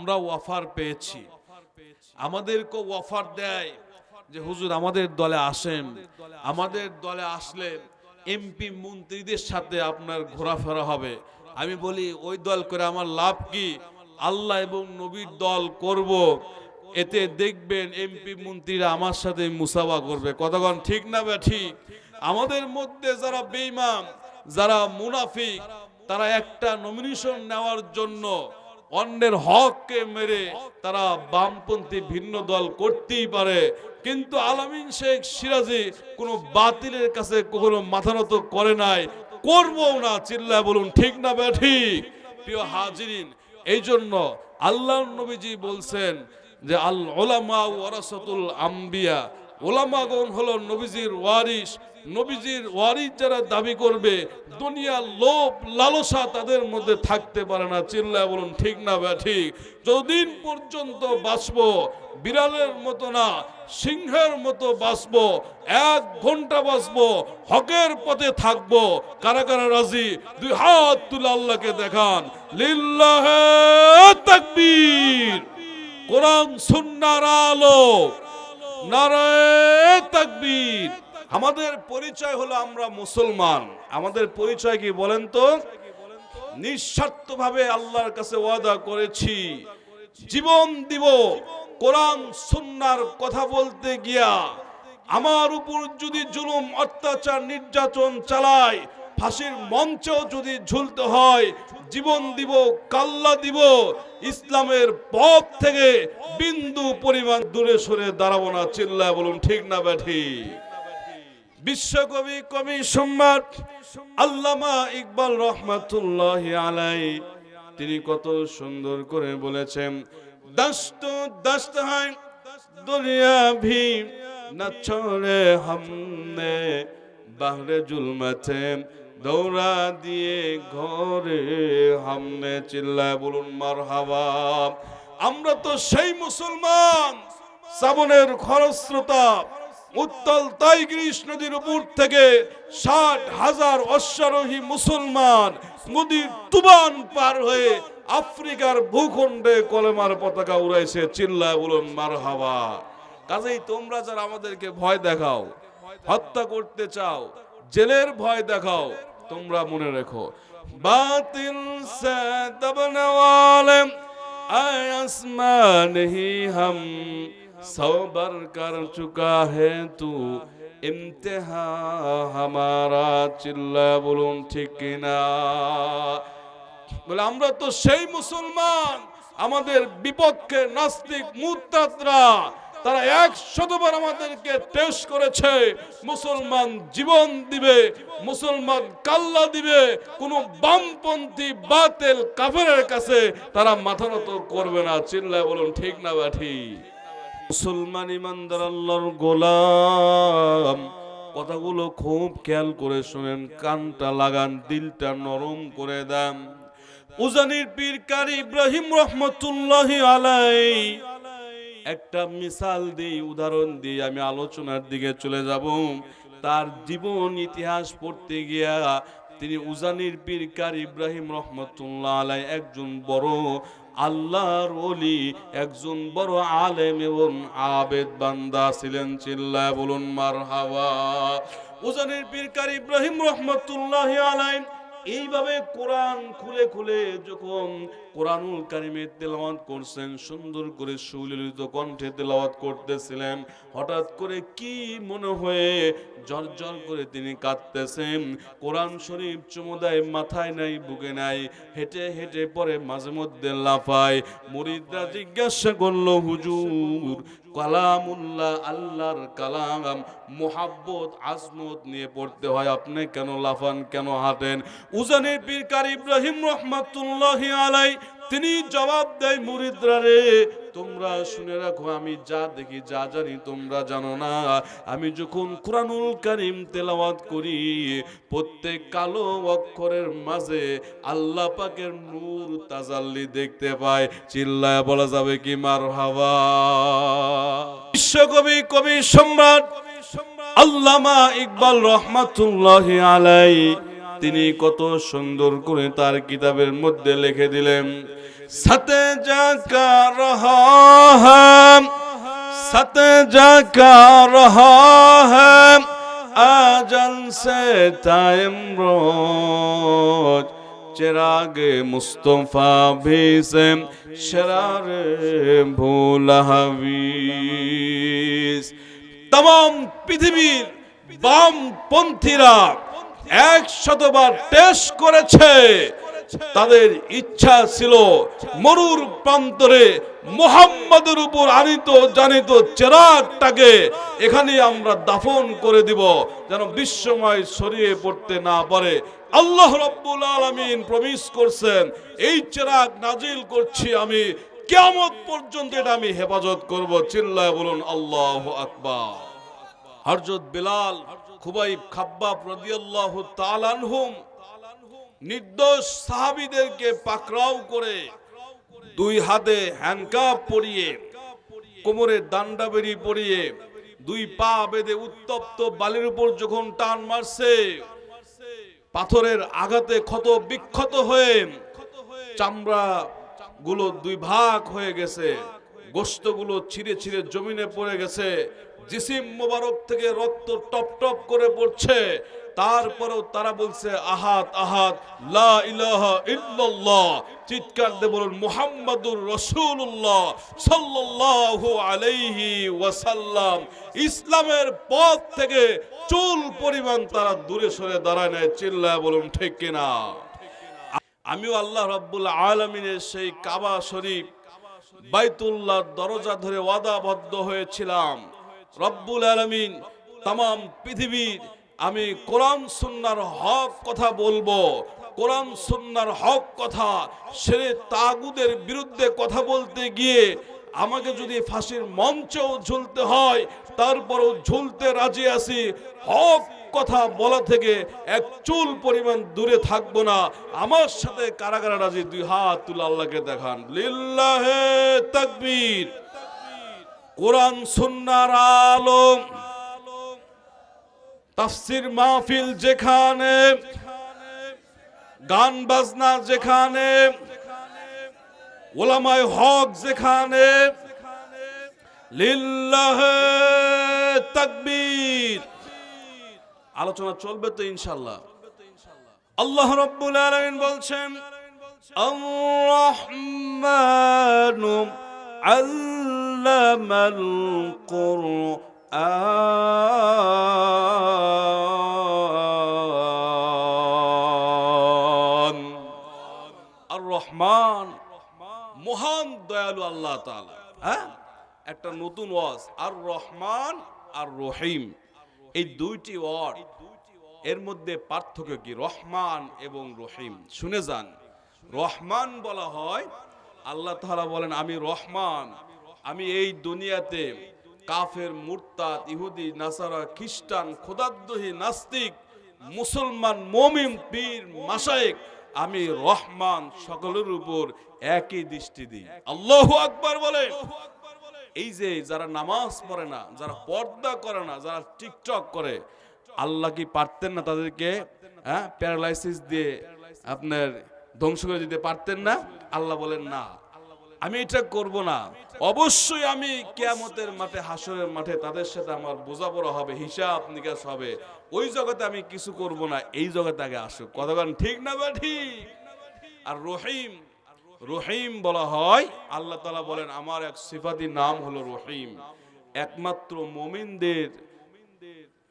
আমরা অফার পেয়েছি, আমাদেরকে অফার দেয় যে হুজুর আমাদের দলে আসেন, আমাদের দলে আসলে এমপি মন্ত্রীদের সাথে আপনার ঘোরাফেরা হবে। আমি বলি ওই দল করে আমার লাভ কি? আল্লাহ এবং নবীর দল করব, এতে দেখবেন এমপি মন্ত্রীরা আমার সাথে মুসাফা করবে। কতক্ষণ ঠিক না ঠিক? আমাদের মধ্যে যারা বেঈমান, যারা মুনাফিক, তারা একটা নমিনেশন নেওয়ার জন্য অন্যের হককে মেরে তারা বামপন্থী ভিন্ন দল করতেই পারে, কিন্তু আলামিন শেখ সিরাজি কোনো বাতিলের কাছে কখনো মাথা নত করে নাই, করবো না। চিল্লায় বলুন ঠিক না ঠিক? প্রিয় হাজিরিন, এই জন্য আল্লাহর নবীজি বলছেন যে আল উলামা ওয়ারাসাতুল আম্বিয়া, ওলামাগণ হলো নবীজির ওয়ারিস। নবীজির ওয়ারিস যারা দাবি করবে, দুনিয়ার লোভ লালসা তাদের মধ্যে থাকতে পারে না। চিল্লায় বলুন ঠিক না ঠিক? যতদিন পর্যন্ত বাঁচবো বিড়ালের মতো না, সিংহের মতো বাঁচবো, 1 ঘন্টা বাঁচবো, হকের পথে থাকবো। কারা কারা রাজি? 2 হাত তুলে আল্লাহকে দেখান। লিল্লাহে তাকবীর। কোরআন সুন্নাহর আলো, নারায়ে তাকবীর। আমাদের পরিচয় হলো আমরা মুসলমান। আমাদের পরিচয় কি বলেন তো? নিঃস্বার্থভাবে আল্লাহর কাছে ওয়াদা করেছি জীবন দিব। কোরআন সুন্নাহর কথা বলতে গিয়া আমার উপর যদি জুলুম অত্যাচার নির্যাতন চালায়, ফাঁসির মঞ্চেও যদি ঝুলতে হয়, জীবন দিব, কাল্লা দিব। ইসলামের পথ থেকে বিন্দু পরিমাণ দূরে সরে দাঁড়াবো না। চিল্লায় বলুন ঠিক না ঠিক? বিশ্বকবি কবি সম্রাট আল্লামা ইকবাল রহমাতুল্লাহি আলাইহি তিনি কত সুন্দর করে বলেছেন, দস্ত দস্ত है दुनिया भी न छोड़े हमने बहरे जुल्मते दौड़ा दिए ঘরে हमने। চিল্লায় বলুন মারহাবা। আমরা তো সেই মুসলমান, শ্রাবণের খরস্রোতা উত্তাল টাইগ্রিস নদীর উপর থেকে 60,000 অশ্বারোহী মুসলমান নদীর তুবান পার হয়ে আফ্রিকার ভূখণ্ডে কলেমার পতাকা উড়াইছে। চিল্লায় বলুন মারহাবা। কাজেই তোমরা যারা আমাদেরকে ভয় দেখাও, হত্যা করতে চাও, জেলের ভয় দেখাও, তোমরা মনে রেখো বাতিল সে দবনে ওয়ালে আয় আসমান হি হাম সবার कर चुका है तू इम्तिहा हमारा। চিল্লা বলুন ঠিক কিনা? বলে আমরা তো সেই মুসলমান, আমাদের বিপক্ষে নাস্তিক মুরতাদরা তারা 100 বার আমাদেরকে টেস্ট করেছে। মুসলমান জীবন দিবে, মুসলমান কাল্লা দিবে, কোন বামপন্থী বাতিল কাফেরের কাছে তারা মাথা নত করবে না। চিল্লায় বলুন ঠিক না ঠিক? মুসলমান ইমানদার আল্লাহর গোলাম, কথাগুলো খুব খেয়াল করে শুনেন, কানটা লাগান, দিলটা নরম করে দেন। উজানির পীর কারি ইব্রাহিম রহমতুল্লাহি আলাইহি একটা মিসাল দিই, উদাহরণ দিই, আমি আলোচনার দিকে চলে যাব। তার জীবন ইতিহাস পড়তে গিয়া তিনি উজানির পীর কারি ইব্রাহিম রহমতুল্লাহ আলাইহি একজন বড় আল্লাহর ওলি, একজন বড় আলেম এবং আবেদ বান্দা ছিলেন। চিল্লায় বলুন মারহাবা। উজানির পীর কারি ইব্রাহিম রহমতুল্লাহি আলাইহি এইভাবে কোরআন খুলে খুলে যখন কোরআনুল কারিমের তেলাওয়াত করছেন, সুন্দর করে সুললিত কণ্ঠে তেলাওয়াত করতেছিলেন, হঠাৎ করে কি মনে হয়ে ঝরঝর করে তিনি কাঁদতেছেন। কোরআন শরীফ চুমুদায় মাথায় নাই, বুকে নাই, হেঁটে হেঁটে পরে মাঝে মধ্যে লাফায়। মুরিদরা জিজ্ঞাসা করলো, হুজুর কালামুল্লাহ, আল্লাহর কালাম, মুহাব্বত আজমত নিয়ে পড়তে হয়, আপনি কেন লাফান, কেন হাঁটেন? উজানির পীর কারি ইব্রাহিম রহমাতুল্লাহি আলাইহি তিনি জবাব দেয়, মুরিদরা রে, তোমরা শুনে রাখো, আমি যা দেখি যা জানি তোমরা জানো না। আমি যখন কোরআনুল কারীম তেলাওয়াত করি, প্রত্যেক কালো অক্ষরের মাঝে আল্লাহ পাকের নূর তাজাল্লি দেখতে পাই। চিল্লায় বলা যাবে কি মারহাবা? বিশ্বকবি কবি সম্রাট আল্লামা ইকবাল রহমাতুল্লাহি আলাইহি তিনি কত সুন্দর করে তার কিতাবের মধ্যে লিখে দিলেন, सत जगा रहा है, सत जगा रहा है आजल से टाइम रोज, चिराग मुस्तफा भी से शरार भूला हवीस। तमाम পৃথিবীর বামপন্থীরা 100 বার টেস্ট করেছে, তাদের ইচ্ছা ছিল মরুর প্রান্তরে মুহাম্মাদের উপর আনিত জানিত চেরাগটাকে এখানে আমরা দাফন করে দিব, যেন বিশ্বময় ছড়িয়ে পড়তে না পারে। আল্লাহ রাব্বুল আলামিন প্রমিস করছেন, এই চেরাগ নাজিল করছি আমি, কিয়ামত পর্যন্ত এটা আমি হেফাজত করব। চিল্লায় বলুন আল্লাহু আকবার। হযরত বিলাল, খুবাইব, খাব্বাব রাদিয়াল্লাহু তাআলা আনহুম নির্দোষ সাহাবীদেরকে পাকড়াও করে 2 হাতে হ্যান্ডকাপ পরিয়ে, কোমরে দান্ডা বেড়ি পরিয়ে, 2 পা বেঁধে উত্তপ্ত বালির উপর যখন টান মারছে, পাথরের আঘাতে ক্ষত বিক্ষত হয়ে চামড়া গুলো 2 ভাগ হয়ে গেছে, গোশতগুলো ছিঁড়ে ছিঁড়ে জমিনে পড়ে গেছে, জিসিম মোবারক থেকে রক্ত টপ টপ করে পড়ছে। তারপরেও তারা বলছে আহাদ আহাদ লা ইলাহা ইল্লাল্লাহ, চিৎকার দিয়ে বলুন মুহাম্মাদুর রাসূলুল্লাহ সাল্লাল্লাহু আলাইহি ওয়াসাল্লাম। ইসলামের পথ থেকে চুল পরিমাণ তারা দূরে সরে দাঁড়ায় নাই। চিল্লায় বলুন ঠিক কিনা? আমিও আল্লাহ রাব্বুল আলামিনের সেই কাবা শরীফ বাইতুল্লাহ দরজা ধরে ওয়াদাবদ্ধ হয়েছিলাম, রব্বুল আলামিন तमाम পৃথিবীর আমি কোরআন সুন্নাহর হক কথা বলবো, কোরআন সুন্নাহর হক কথা, সেরে তাগুদের বিরুদ্ধে কথা বলতে গিয়ে আমাকে যদি ফাঁসির মঞ্চেও ঝুলতে হয় তারপরেও ঝুলতে রাজি আছি। হক কথা বলা থেকে এক চুল পরিমাণ দূরে থাকবো না। আমার সাথে কারাগারে রাজি? 2 হাত তুলে আল্লাহকে দেখান। লিল্লাহে তাকবীর। কোরআন সুন্নাহর আলম তাফসীর মাহফিল যেখানে, গান বাজনা যেখানে, উলামায়ে হক যেখানে, লিল্লাহে তাকবীর। আলোচনা চলবে তো ইনশাআল্লাহ। আল্লাহ রাব্বুল আলামিন বলছেন আর-রাহমানু আল্লামাল কুরআন। আর-রহমান মহান দয়ালু আল্লাহ তাআলা। হ্যাঁ, একটা নতুন ওয়াজ, আর-রহমান আর রহিম, এই 2টি ওয়ার্ড, এর মধ্যে পার্থক্য কি? রহমান এবং রহিম। শুনে যান। রহমান বলা হয়, আল্লাহ তাআলা বলেন আমি রহমান, আমি এই দুনিয়াতে কাফের, মুরতাদ, ইহুদি, নাসারা, খ্রিস্টান, খোদাদ্রোহী, নাস্তিক, মুসলমান, মুমিন, পীর, মাশায়েখ, আমি রহমান সকলের উপর একই দৃষ্টি দিই। আল্লাহু আকবার বলে। এই যে যারা নামাজ পড়ে না, যারা পর্দা করে না, যারা টিকটক করে, আল্লাহ কি পারতেন না তাদেরকে প্যারালাইসিস দিয়ে আপনার ধ্বংস করে দিতে পারতেন না? আল্লাহ বলেন না, আমি এটা করব না। অবশ্যই আমি কিয়ামতের মাঠে, হাসরের মাঠে তাদের সাথে আমার বোঝাপড়া হবে, হিসাব নিকাশ হবে। ওই জগতে আমি কিছু করব না, এই জগতে আগে আসুক। কতক্ষণ ঠিক না বা ঠিক? আর রহিম, রহিম বলা হয়, আল্লাহ তাআলা বলেন আমার এক সিফাতি নাম হলো রহিম। একমাত্র মুমিনদের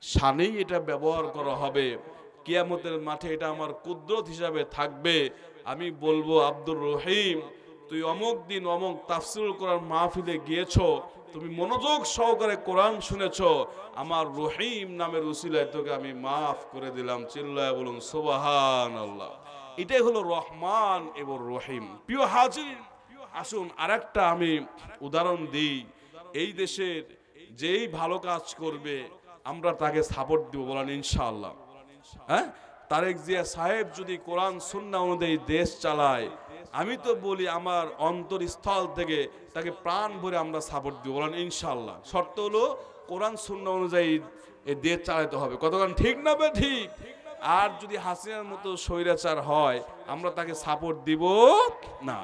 শানেই এটা ব্যবহার করা হবে। কিয়ামতের মাঠে এটা আমার কুদরত হিসাবে থাকবে। আমি বলবো আব্দুর রহিম, তুই অমুক দিন অমুক তাফসীরুল কোরআন মাহফিলে গিয়েছো, তুমি মনোযোগ সহকারে কোরআন শুনেছো, আমার রহিম নামের উসিলায় তোকে আমি মাফ করে দিলাম। চিল্লায় বলুন সুবহানাল্লাহ। এটাই হলো রহমান এবং রহিম। প্রিয় হাজির, আসুন আরেকটা আমি উদাহরণ দিই। এই দেশের যেই ভালো কাজ করবে আমরা তাকে সাপোর্ট দিব, বলেন ইনশাআল্লাহ। হ্যাঁ, তারেক জিয়া সাহেব যদি কোরআন সুন্নাহ অনুযায়ী দেশ চালায়, আমি তো বলি আমার অন্তরস্থল থেকে তাকে প্রাণ ভরে আমরা সাপোর্ট দিব, বলেন ইনশাআল্লাহ। শর্ত হলো কোরআন সুন্নাহ অনুযায়ী এই দেশ চালাতে হবে। কতক্ষণ ঠিক না বে ঠিক? আর যদি হাসিনার মতো স্বৈরাচার হয় আমরা তাকে সাপোর্ট দিব না।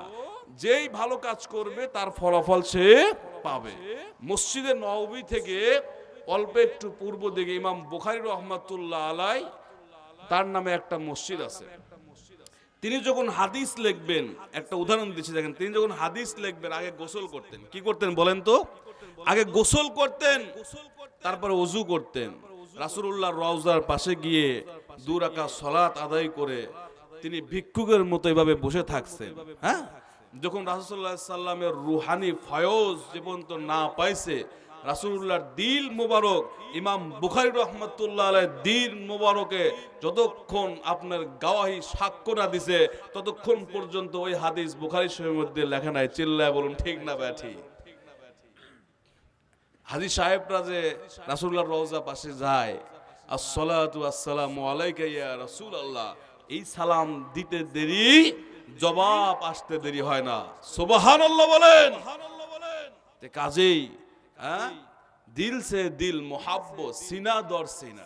যেই ভালো কাজ করবে তার ফলাফল সে পাবে। মসজিদে নববী থেকে অল্প একটু পূর্ব দিকে ইমাম বুখারী রহমাতুল্লাহ আলাই, তার নামে একটা মসজিদ আছে। তিনি যখন হাদিস লিখবেন, একটা উদাহরণ দিচ্ছি দেখেন, তিনি যখন হাদিস লিখবেন আগে গোসল করতেন। কি করতেন বলেন তো? আগে গোসল করতেন, তারপরে ওযু করতেন। রাসূলুল্লাহর রওজার পাশে গিয়ে 2 রাকাত সালাত আদায় করে তিনি ভিক্ষুকের মতো এভাবে বসে থাকছেন। হ্যাঁ, যখন রাসূলুল্লাহ সাল্লাল্লাহু আলাইহি সাল্লামের রুহানি ফয়জ যে পর্যন্ত না পাইছে, রাসূলুল্লাহর দিল মুবারক, ইমাম বুখারী রাহমাতুল্লাহ আলাইহির দিল মুবারকে যতক্ষণ আপনার গাওয়াহি সাক্ষ্য না দিছে, ততক্ষণ পর্যন্ত ওই হাদিস বুখারী শরীফের মধ্যে লেখা নাই। চিল্লায় বলুন ঠিক না ব্যাঠি? হাজী সাহেবরা যে রাসূলুল্লাহর রওজা পাশে যায়, আসসালাতু আসসালামু আলাইকা ইয়া রাসূলুল্লাহ, এই সালাম দিতে দেরি, জবাব আসতে দেরি হয় না। সুবহানাল্লাহ বলেন। তে কাজেই দিল সে দিল মোহাব্বত, সিনা দর সিনা।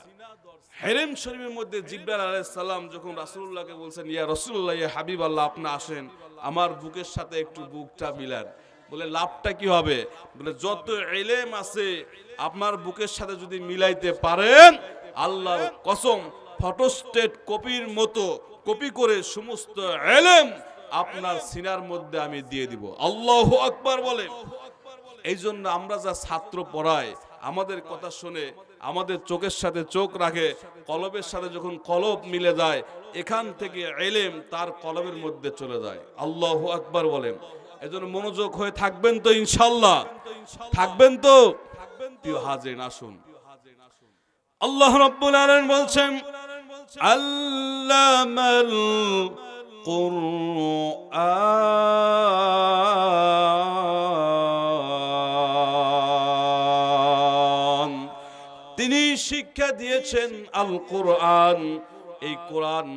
হেরেম শরীফের মধ্যে জিবরাইল আলাইহিস সালাম যখন রাসূলুল্লাহকে বলছেন, ইয়া রাসূলুল্লাহ, ইয়া হাবিবাল্লাহ, আপনি আসেন, আমার বুকের সাথে একটু বুকটা মিলান। বলে লাভটা কি হবে? বলে যত ইলম আছে আপনার বুকের সাথে যদি মিলাইতে পারেন, আল্লাহর কসম ফটোস্টেট কপির মতো কপি করে সমস্ত ইলম আপনার সিনার মধ্যে আমি দিয়ে দিব। আল্লাহু আকবার বলে। এই জন্য আমরা যা ছাত্র পড়াই, আমাদের কথা শুনে, আমাদের চোখের সাথে চোখ রাখে, কলবের সাথে যখন কলব মিলে যায়, এখান থেকে ইলম তার কলবের মধ্যে চলে যায়। আল্লাহু আকবার বলেন। এজন্য মনোযোগ হয়ে থাকবেন তো ইনশাআল্লাহ? থাকবেন তো? প্রিয় হাজিরিন, আসুন, আল্লাহ রাব্বুল আলামিন বলছেন, আল্লামাল কুরআন, তিনি শিক্ষা দিয়েছেন আল কোরআন। এই কোরআন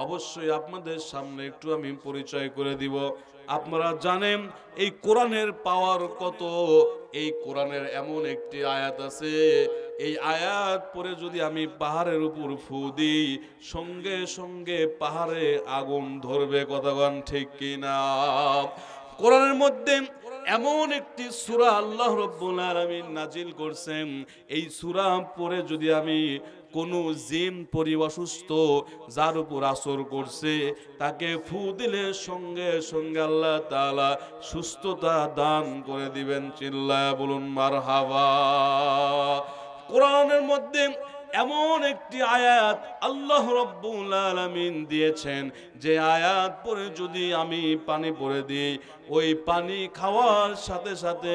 অবশ্যই আপনাদের সামনে একটু আমি পরিচয় করে দিব। আপনারা জানেন এই কোরআনের পাওয়ার কত। এই কোরআনের এমন একটি আয়াত আছে, এই আয়াত পড়ে যদি আমি পাহাড়ের উপর ফু দিই, সঙ্গে সঙ্গে পাহাড়ে আগুন ধরবে। কথাগণ ঠিক কিনা? কোরআনের মধ্যে এমন একটি সূরা আল্লাহ রাব্বুল আলামিন নাজিল করছেন, এই সূরা পড়ে যদি আমি কোন জিন পরি অসুস্থ, যার উপর আসর করছে, তাকে ফু দিলে সঙ্গে সঙ্গে আল্লাহ তাআলা সুস্থতা দান করে দিবেন। চিল্লায়া বলুন মারহাবা। কোরআনের মধ্যে এমন একটি আয়াত আল্লাহ রাব্বুল আলামিন দিয়েছেন, যে আয়াত পড়ে যদি আমি পানি পড়ে দিই, ওই পানি খাওয়ার সাথে সাথে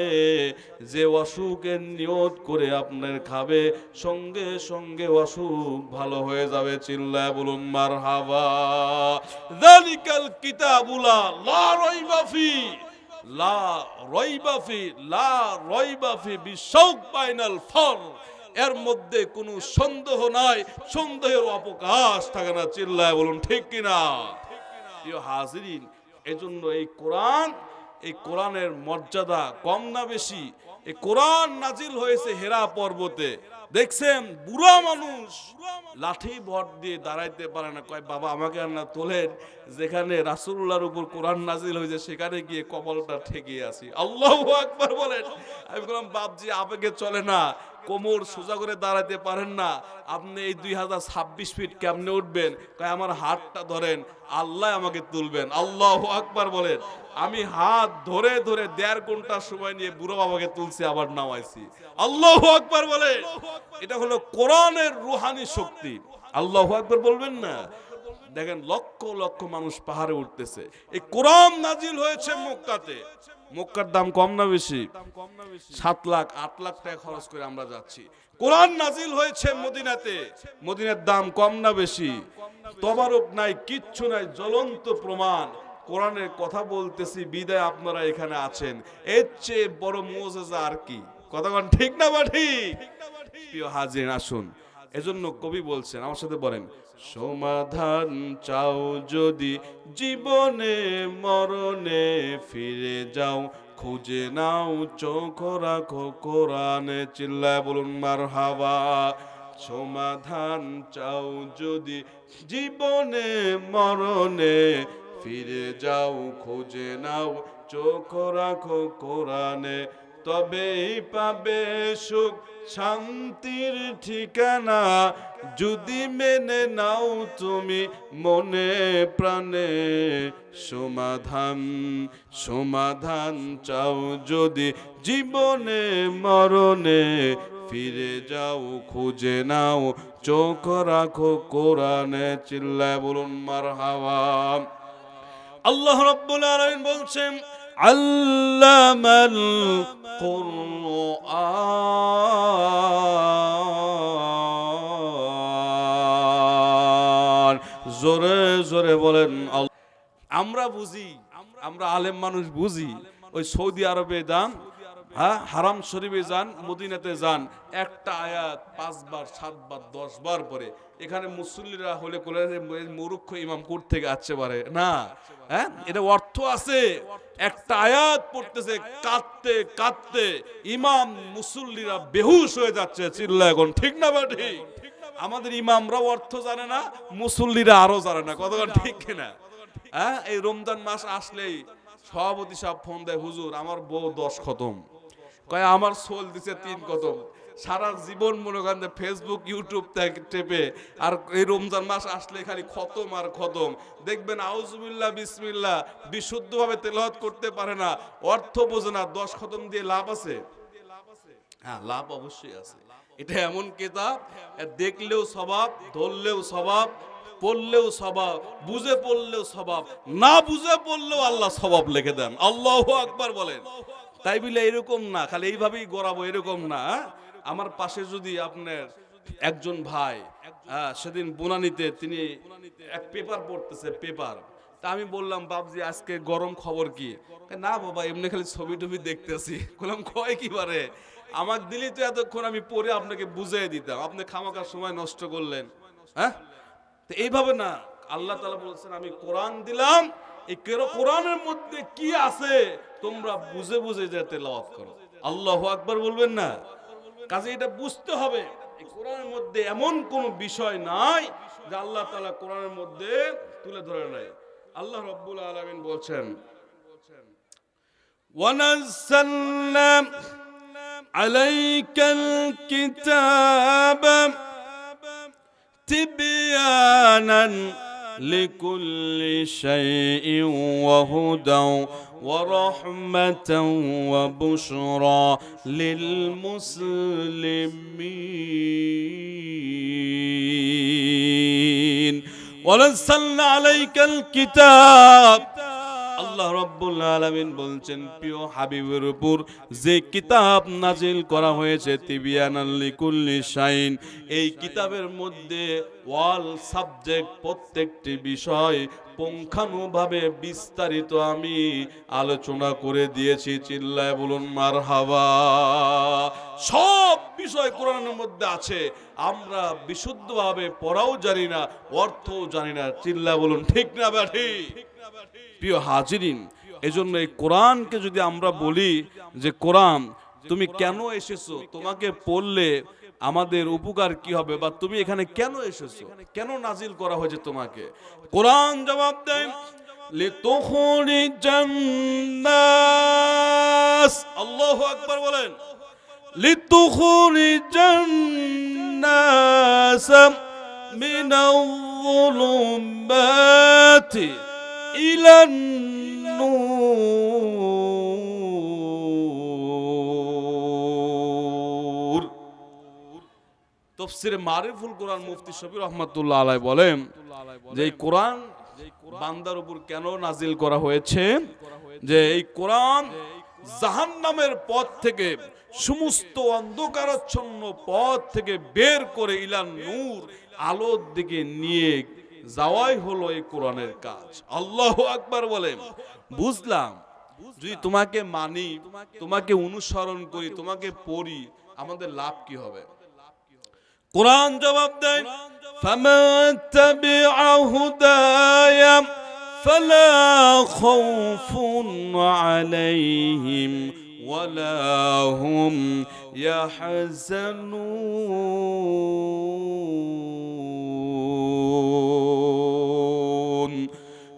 যে অসুখের নিয়ত করে আপনার খাবে, সঙ্গে সঙ্গে অসুখ ভালো হয়ে যাবে। চিল্লায় বলুন মারহাবা। যালিকাল কিতাবুলা লা রাইবা ফি, লা রাইবা ফি, লা রাইবা ফি বিশাউক বাইনাল ফর, এর মধ্যে কোনো সন্দেহ নাই, সন্দেহের অবকাশ থাকে না। চিল্লায় বলুন ঠিক কিনা? প্রিয় হাজিরিন, এজন্য এই কোরআন, এই কোরআনের মর্যাদা কম না বেশি? এই কোরআন নাজিল হয়েছে হেরা পর্বতে। দেখছেন বুড়া মানুষ লাঠি ভর দিয়ে দাঁড়াইতে পারে না, কয় বাবা আমাকে আর না তোলেন, যেখানে রাসূলুল্লাহর উপর কোরআন নাজিল হয়েছে সেখানে গিয়ে কপালটা ঠেকে আসি। আল্লাহু আকবার বলেন। আমি বললাম বাপজি আবেগে চলে না, কোমর সোজা করে দাঁড়াতে পারেন না, আপনি এই 2026 ফিট কেমনে উঠবেন? কয় আমার হাতটা ধরেন, আল্লাহ আমাকে তুলবেন। আল্লাহু আকবার বলেন। আমি হাত ধরে ধরে 1.5 ঘন্টা সময় নিয়ে বুড়ো বাবাকে তুলছি, আবার নামাইছি। আল্লাহু আকবার বলে। এটা হলো কোরআনের রুহানি শক্তি। আল্লাহু আকবার বলবেন না? দেখেন লক্ষ লক্ষ মানুষ পাহাড়ে উঠতেছে। এই কোরআন নাজিল হয়েছে মক্কাতে। মক্কার দাম কম না বেশি? 7 লাখ 8 লাখ টাকা খরচ করে আমরা যাচ্ছি। কোরআন নাজিল হয়েছে মদিনাতে। মদিনার দাম কম না বেশি? তবারক নাই, কিচ্ছু নাই, জ্বলন্ত প্রমাণ। কোরআনের কথা বলতেছি বিদায় আপনারা এখানে আছেন, এর চেয়ে বড় মুজিজা আর কি? কথা বলেন ঠিক না বা ঠিক? প্রিয় হাজির, আসুন। এজন্য কবি বলছেন, আমার সাথে বলেন, সমাধান চাও যদি জীবনে মরণে, ফিরে যাও খুঁজে নাও চোখ রাখো কোরআনে। চিল্লায় বলুন মারহাবা। সমাধান চাও যদি জীবনে মরণে, ফিরে যাও খুঁজে নাও চোখ রাখো কোরআনে, তবেই পাবে সুখ শান্তির ঠিকানা। যদি মেনে নাও তুমি মনে প্রাণে, সমাধান সমাধান চাও যদি জীবনে মরণে, ফিরে যাও খুঁজে নাও চোখ রাখো কোরআনে। চিল্লায় বলুন মারহাবা। আল্লাহ রাব্বুল আলামিন বলছেন আল্লামাল কুরআন। জোরে জোরে বলেন। আমরা বুঝি, আমরা আলেম মানুষ বুঝি, ওই সৌদি আরবে যান, হ্যাঁ হারাম শরীফে যান, মদিনাতে যান, একটা আয়াত 5 বার 7 বার 10 বার পরে এখানে মুসল্লিরা হলে কোলে মূর্খ ইমাম কোর থেকে আসতে পারে না। হ্যাঁ এটা অর্থ আছে, একটা আয়াত পড়তেছে কাঁদতে কাঁদতে ইমাম মুসল্লিরা বেহুশ হয়ে যাচ্ছে। চিল্লা এখন ঠিক না বা ঠিক? আমাদের ইমামরাও অর্থ জানে না, মুসল্লিরা আরো জানে না। কতটা ঠিক কিনা? হ্যাঁ এই রমজান মাস আসলেই সভাপতি সাহেব ফোন দেয়, হুজুর আমার বউ 10 খতম, কয় আমার সোল দিছে 3 খতম। সারা জীবন মনে করেন ফেসবুক ইউটিউব টেপে, আর এই রমজান মাস আসলে খালি খতম আর খতম। দেখবেন আউযুবিল্লাহ বিসমিল্লাহ বিশুদ্ধভাবে তেলাওয়াত করতে পারে না, অর্থ বোঝে না। 10 খতম দিয়ে লাভ আছে? হ্যাঁ লাভ অবশ্যই আছে। এটা এমন কিতাব, দেখলেও স্বভাব, ধরলেও স্বভাব, পড়লেও স্বভাব, বুঝে পড়লেও স্বভাব, না বুঝে পড়লেও আল্লাহ স্বভাব লিখে দেন। আল্লাহু আকবার বলেন। তাই বলে এরকম না খালি এইভাবেই গড়াবো, এরকম না। আমার পাশে যদি আপনার একজন ভাই সেদিন বনানীতে তিনি এক পেপার পড়তেছে, পেপার। তা আমি বললাম বাবজি আজকে গরম খবর কি? না বাবা এমনি খালি ছবি টবি দেখতেছি। বললাম কয় কি বারে, আমাকে দিলি তো এতক্ষণ আমি পড়ে আপনাকে বুঝিয়ে দিতাম, আপনি খামাকার সময় নষ্ট করলেন। হ্যাঁ তো এইভাবে না, আল্লাহ তাআলা বলছেন আমি কোরআন দিলাম, এই কোরআনের মধ্যে কি আছে তোমরা বুঝে বুঝে যে তেলাওয়াত করো। আল্লাহু আকবার বলবেন না? কাজে এটা বুঝতে হবে এই কোরআনের মধ্যে এমন কোন বিষয় নাই যে আল্লাহ তাআলা কোরআনের মধ্যে তুলে ধরে নাই। আল্লাহ রাব্বুল আলামিন বলছেন ওয়ানাজ্জালনা আলাইকাল কিতাবা তিবয়ানান লিকুল্লি শাইইন ওয়া হুদাও ওয়া রাহমাতাও ওয়া বুশরা লিল মুসলিমিন। ওয়ানাজ্জালনা আলাইকাল কিতাব। আল্লাহ রাব্বুল আলামিন বলছেন প্রিয় হাবিবের উপর যে কিতাব নাজিল করা হয়েছে তিবিয়ানাল লিকুল্লি শাইইন, এই কিতাবের মধ্যে ওয়াল সাবজেক্ট প্রত্যেকটি বিষয় পুঙ্খানুভাবে বিস্তারিত আমি আলোচনা করে দিয়েছি। চিল্লায় বলুন মারহাবা। সব বিষয় কোরআনের মধ্যে আছে, আমরা বিশুদ্ধভাবে পড়াও জানি না, অর্থও জানি না। চিল্লায় বলুন ঠিক না ব্যাঠি? প্রিয় হাজিরিন, এজন্য এই কোরআনকে যদি আমরা বলি যে কোরআন তুমি কেন এসেছো, তোমাকে পড়লে আমাদের উপকার কি হবে, বা তুমি এখানে কেন এসেছো, কেন নাজিল করা হয়েছে তোমাকে, কোরআন জবাব দেয় লিতুখরিজান নাস। আল্লাহু আকবার বলেন। লিতুখরিজান নাস মিনাল যুলুমাতি ইলান নূর। তাফসীরে মারিফুল কোরআন মুফতি শফি রহমাতুল্লাহ আলাইহি বলেন যে এই কোরআন বান্দার উপর কেন নাজিল করা হয়েছে, যে এই কোরআন জাহান্নামের পথ থেকে, সমস্ত অন্ধকারাচ্ছন্ন পথ থেকে বের করে ইলান নূর, আলোর দিকে নিয়ে যাওয়াই হলো এই কোরআনের কাজ। আল্লাহু আকবার বলেন। বুঝলাম যদি তোমাকে মানি, তোমাকে অনুসরণ করি, তোমাকে পড়ি, আমাদের লাভ কি হবে? কোরআন জবাব দেয় ফামান তাবিআ হুদায়া ফালা খাউফুন আলাইহিম ওয়ালা হুম ইয়াহজানুন।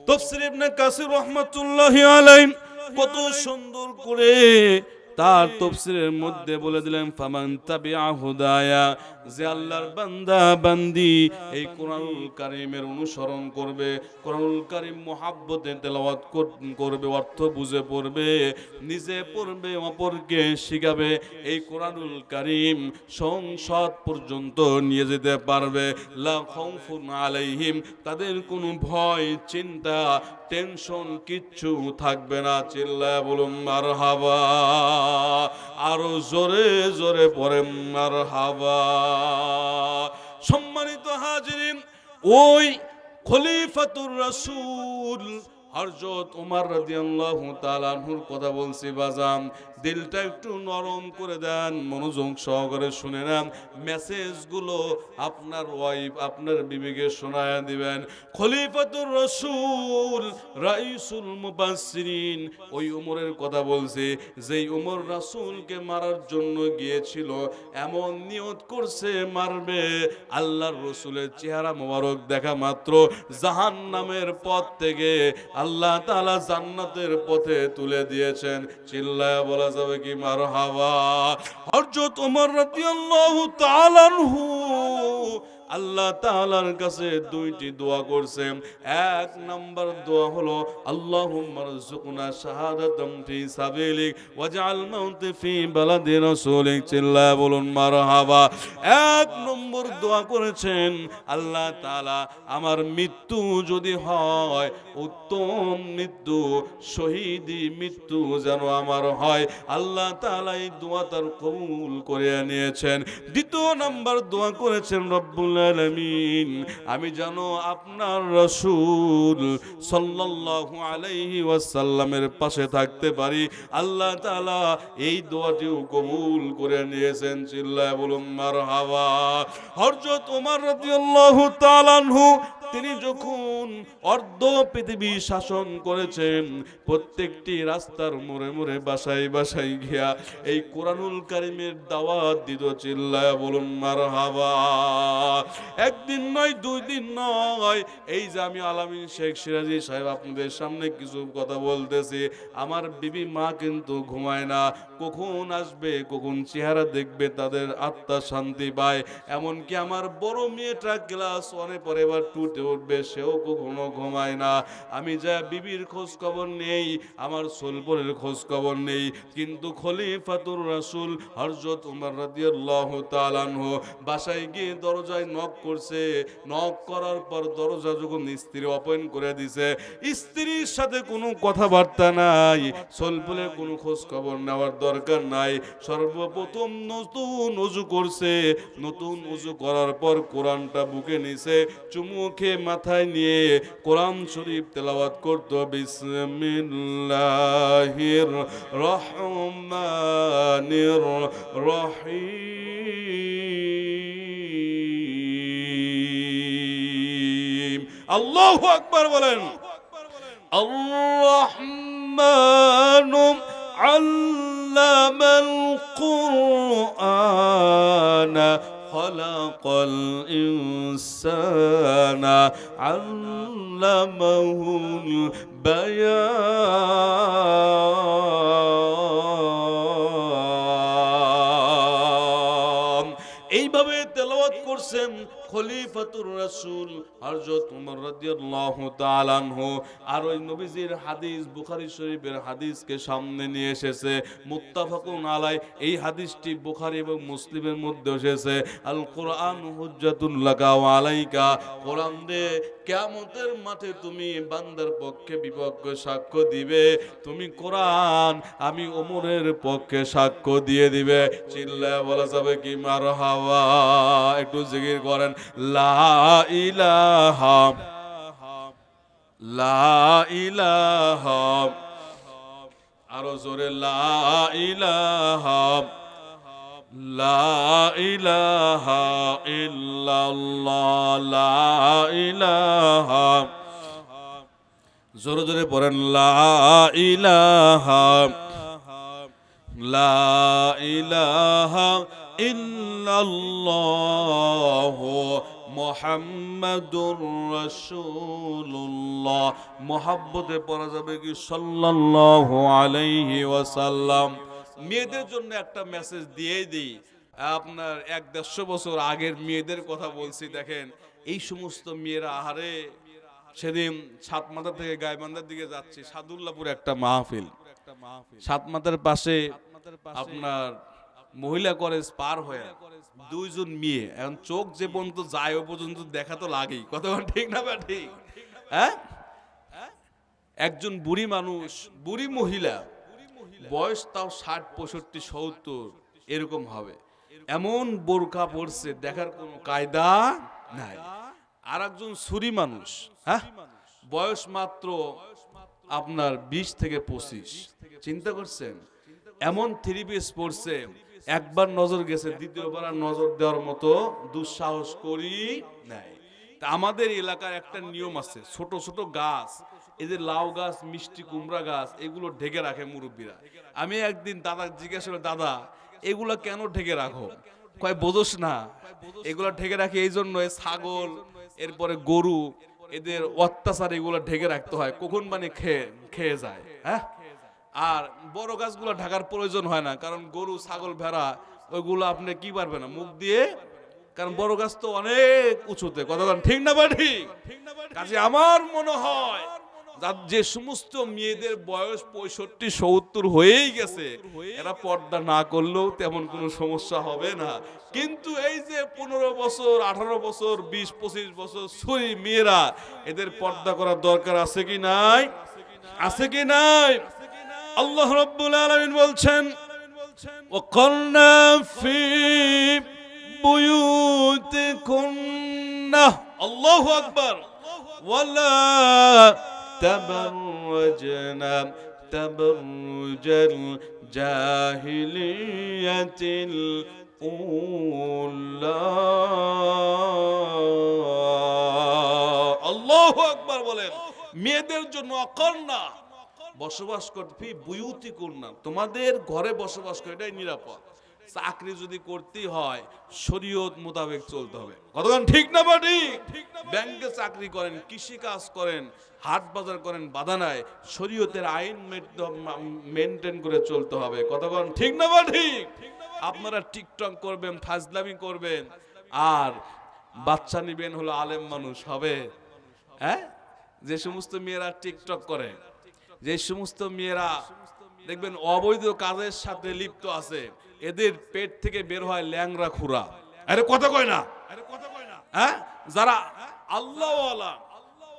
তাফসীর ইবনে কাসির রাহমাতুল্লাহি আলাইহি কত সুন্দর করে তার তাফসীরের মধ্যে বলে দিলেন ফামান তাবিআ হুদায়া, যে আল্লাহর বান্দা বান্দি এই কোরআনুল কারীমের অনুসরণ করবে, কোরআনুল কারীম মুহাব্বতে তেলাওয়াত করবে, অর্থ বুঝে পড়বে, নিজে পড়বে, অপরকে শিখাবে, এই কোরআনুল কারীম সংসদ পর্যন্ত নিয়ে যেতে পারবে। লা খাউফুন আলাইহিম, তাদের কোনো ভয় চিন্তা টেনশন কিচ্ছু থাকবে না। চিল্লায় বলুন মারহাবা, আরো জোরে জোরে পড়েন মারহাবা। সম্মানিত হাজিরিন, ওই খলিফাতুর রাসূল হযরত ওমর রাদিয়াল্লাহু তাআলা আনহুর কথা বলছি বাজান, দিলটা একটু নরম করে দেন, মনোযোগ সহকারে শুনে নেন, মেসেজগুলো আপনার ওয়াইফ আপনার বিবিকে শোনায়া দিবেন। খলিফাতুর রাসূল রাইসুল মুফাসসিরিন ওই ওমরের কথা বলছে, যেই ওমর রাসূলকে মারার জন্য গিয়েছিল, এমন নিয়ত করছে মারবে, আল্লাহর রাসূলের চেহারা মোবারক দেখা মাত্র জাহান্নামের পথ থেকে আল্লাহ তাআলা জান্নাতের পথে তুলে দিয়েছেন। চিল্লায়া বলা যাবে কি মারহাবা। হযরত ওমর রাদিয়াল্লাহু তাআলা আনহু আল্লাহ তাআলার কাছে দুইটি দোয়া করছেন। এক নাম্বার দোয়া হলো আল্লাহুম্মা রযুকনা শাহাদাতাম ফি সাবিলিক ওয়াজআল মাউতি ফি বালাদি রাসূলিক। চিল্লায়া বলুন মারহাবা। এক নম্বর দোয়া করেছেন, আল্লাহ তাআলা আমার মৃত্যু যদি হয় উত্তম মৃত্যু, শহীদি মৃত্যু যেন আমার হয়। আল্লাহ তাআলা এই দোয়া তার কবুল করে নিয়েছেন। দ্বিতীয় নাম্বার দোয়া করেছেন, রব্বুল আলামিন আমি জানো আপনার রাসূল সাল্লাল্লাহু আলাইহি ওয়াসাল্লামের পাশে থাকতে পারি। আল্লাহ তাআলা এই দোয়াটিও কবুল করে নিয়েছেন। চিল্লায় বলুন মারহাবা। হযরত ওমর রাদিয়াল্লাহু তাআলা আনহু তিনি যখন অর্ধ পৃথিবী শাসন করেছেন, প্রত্যেকটি রাস্তার মোড়ে মোড়ে বাসায় বাসায় গিয়া এই কোরআনুল কারীমের দাওয়াত দিত। চিল্লায়া বলুন মারহাবা। একদিন নয়, দুই দিন নয়, এই যে আমি আলামিন শেখ সিরাজি সাহেব আপনাদের সামনে কিছু কথা বলতেছি, আমার বিবি মা কিন্তু ঘুমায় না, কখন আসবে কখন চেহারা দেখবে তাদের আত্মা শান্তি পায়। এমনকি আমার বড় মেয়েটা ক্লাস 1-এ পরে এবার 2-তে উঠবে, সেও কখনো ঘুমায় না। আমি যা বিবির খোঁজ খবর নেই, আমার সোলপুরের খোঁজ খবর নেই, কিন্তু খলিফাতুর রাসূল হযরত ওমর রাদিয়াল্লাহু তাআলা আনহু বাসায় গিয়ে দরজায় নক করছে। নক করার পর দরজা যখন স্ত্রী ওপেন করে দিছে, স্ত্রীর সাথে কোনো কথাবার্তা নাই, সোলপুরের কোনো খোঁজ খবর নেওয়ার দরকার নাই। সর্বপ্রথম নতুন ওযু করছে, নতুন ওযু করার পর কোরআনটা বুকে নিছে, চুমু খেয়ে মাথায় নিয়ে কোরআন শরীফ তেলাওয়াত করত। বিসমিল্লাহির রহমানির রহিম। আল্লাহু আকবার বলেন। আর রহমানু আল্লামাল কুরআনা খলাকাল ইনসানা আল্লামাহুল বায়ান। এইভাবে তেলাওয়াত করছেন খলিফাতুর রাসূল হযরত ওমর রাদিয়াল্লাহু তাআলা আনহু। আর ওই নবীজির হাদিস বুখারী শরীফের হাদিসকে সামনে নিয়ে এসেছে, মুত্তাফাকুন আলাই। এই হাদিসটি বুখারী এবং মুসলিমের মধ্যে এসেছে। আল কোরআন হুজ্জাতুল লাকা ওয়া আলাইকা। কোরআন দিয়ে কিয়ামতের মাঠে তুমি বান্দার পক্ষে বিপক্ষে সাক্ষ্য দিবে, তুমি কোরআন আমি ওমরের পক্ষে সাক্ষ্য দিয়ে দিবে। চিল্লায়া বলা যাবে কি মারহাবা। একটু জিকির করেন লা ইলাহা লা ইলাহা, আরো জোরে লা ইলাহা লা ইলাহা ইল্লাল্লাহ লা ইলাহা, জোরে জোরে পড়েন লা ইলাহা লা ইলাহা ইল্লাল্লাহু মুহাম্মাদুর রাসূলুল্লাহ। মহব্বতে পড়া যাবে কি সাল্লাল্লাহু আলাইহি ওয়াসাল্লাম। মেয়েদের জন্য একটা মেসেজ দিয়ে দিই। আপনার 1-150 বছর আগের মেয়েদের কথা বলছি। দেখেন এই সমস্ত মেয়েরা, আহারে সেদিন সাতমাথা থেকে গাইবান্ধার দিকে যাচ্ছি, সাদুল্লাপুরে একটা মাহফিল, সাতমাথার পাশে আপনার মহিলা কলেজ পার হয়ে দুইজন মেয়ে, এখন চোখ যে পর্যন্ত যায় ও পর্যন্ত দেখা তো লাগেই, কতক্ষণ ঠিক না বা ঠিক? হ্যাঁ, একজন বুড়ি মানুষ, বুড়ি মহিলা, বয়স তাও 60, 65, 70 এরকম হবে, এমন বোরকা পরছে দেখার কোনো কায়দা নাই। আর একজন ছুরি মানুষ, হ্যাঁ, বয়স মাত্র আপনার 20 থেকে 25, চিন্তা করছেন? এমন 3 পিস পরছে, একবার নজর গেছে, দ্বিতীয়বার আর নজর দেওয়ার মতো দুঃসাহস করি নাই। তা আমাদের এলাকার একটা নিয়ম আছে, ছোট ছোট গাছ, এই যে লাউ গাছ, মিষ্টি কুমড়া গাছ, এগুলো ঢেকে রাখে মুরব্বীরা। আমি একদিন দাদা জিজ্ঞেস করলাম, দাদা এগুলো কেন ঢেকে রাখো? কয় বোঝোস না, এগুলো ঢেকে রাখে এই জন্য, ছাগল এরপরে গরু এদের অত্যাচার, এগুলো ঢেকে রাখতে হয়, কখন মানে খেয়ে যায়। হ্যাঁ, আর বড় গাছগুলো ঢাকার প্রয়োজন হয় না, কারণ গরু ছাগল ভেড়া ওইগুলো আপনি কি পারবে না মুখ দিয়ে, কারণ বড় গাছ তো অনেক উঁচুতে, কতক্ষণ ঠিক না বাড়ি? কাজে আমার মনে হয় যে সমস্ত মেয়েদের বয়স 65-70 হয়েই গেছে, এরা পর্দা না করলেও তেমন কোনো সমস্যা হবে না। কিন্তু এই যে 15 বছর, 18 বছর, 20-25 বছর ছুরি মেয়েরা, এদের পর্দা করার দরকার আছে কি নাই? আছে কি নাই? আল্লাহ রাব্বুল আলামিন বলছেন, ওয়াকারনা ফি বুয়ুতিকুন্না, আল্লাহু আকবার, ওয়ালা তাবাররাজনা তাবাররুজাল জাহিলিয়াতিল উলা। আল্লাহু আকবার বলেন। মেয়েদের জন্য অকর্ণা বসবাস করতে, বুয়ুতি কুন্না, তোমাদের ঘরে বসবাস করে, এটাই নিরাপদ। চাকরি যদি করতে হয় শরীয়ত মোতাবেক চলতে হবে, কতক্ষণ ঠিক না বা ঠিক? ব্যাংকে চাকরি করেন, কৃষি কাজ করেন, হাট বাজার করেন, বাধা নাই, শরীয়তের আইন মেনটেন করে চলতে হবে, কতক্ষণ ঠিক না বা ঠিক? আপনারা টিকটক করবেন, ফাজলামি করবেন, আর বাচ্চা নিবেন হলো আলেম মানুষ হবে। হ্যাঁ, যে সমস্ত মেয়েরা টিকটক করে, যে সমস্ত মেয়েরা দেখবেন অবৈধ কাজের সাথে লিপ্ত আছে, এদের পেট থেকে বের হয় ল্যাংরা খুরা। আরে কথা কয় না? হ্যাঁ, যারা আল্লাহ ওয়ালা,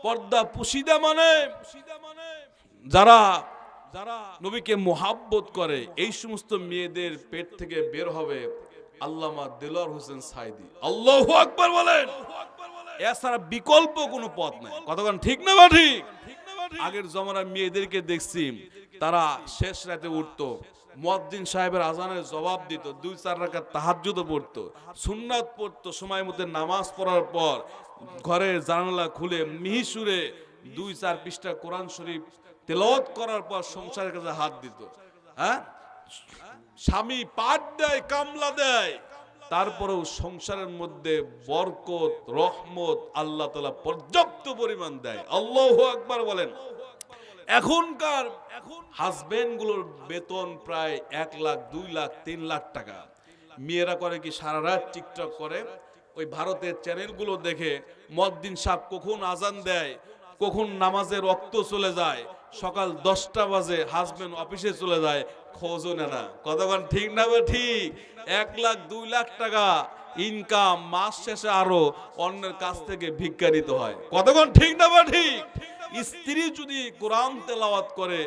পর্দা পুশিদা, মানে যারা নবীকে মুহাব্বত করে, এই সমস্ত মেয়েদের পেট থেকে বের হবে আল্লামা দেলোয়ার হোসেন সাইদি। আল্লাহু আকবার বলেন। এছাড়া বিকল্প কোনো পথ নাই, কতক্ষণ ঠিক না বা ঠিক? আগের জমানার মেয়েদেরকে দেখছি, তারা শেষ রাতে উঠতো, মুয়াজ্জিন সাহেবের আজানের জবাব দিত, 2-4 রাকাত তাহাজ্জুদ পড়তো, সুন্নাত পড়তো, সময় মতো নামাজ পড়ার পর ঘরের জানালা খুলে মিহিসুরে 2-4 পৃষ্ঠা কোরআন শরীফ তেলাওয়াত করার পর সংসারের কাছে হাত দিত। হ্যাঁ, স্বামী পাট দেয়, কামলা দেয়, তারপরেও সংসারের মধ্যে বরকত, রহমত আল্লাহ তাআলা পর্যাপ্ত পরিমাণ দেয়। আল্লাহু আকবার বলেন। এখনকার হাজবেন্ড গুলোর বেতন প্রায় 1 লাখ, 2 লাখ, 3 লাখ টাকা। মেয়েরা করে কি, সারা রাত টিকটক করে, ওই ভারতের চ্যানেলগুলো দেখে, মুয়াজ্জিন সাহেব কখন আজান দেয়, কখন নামাজের ওয়াক্ত চলে যায়, সকাল 10টা বাজে হাজবেন্ড অফিসে চলে যায়, খোঁজও নেয় না, কতক্ষণ ঠিক না বা ঠিক? 1 লাখ, 2 লাখ টাকা ইনকাম, মাস শেষে আরো অন্যের কাছ থেকে ভিক্ষা নিতে হয়, কতক্ষণ ঠিক না বা ঠিক? স্ত্রী যদি কোরআন তেলাওয়াত করে,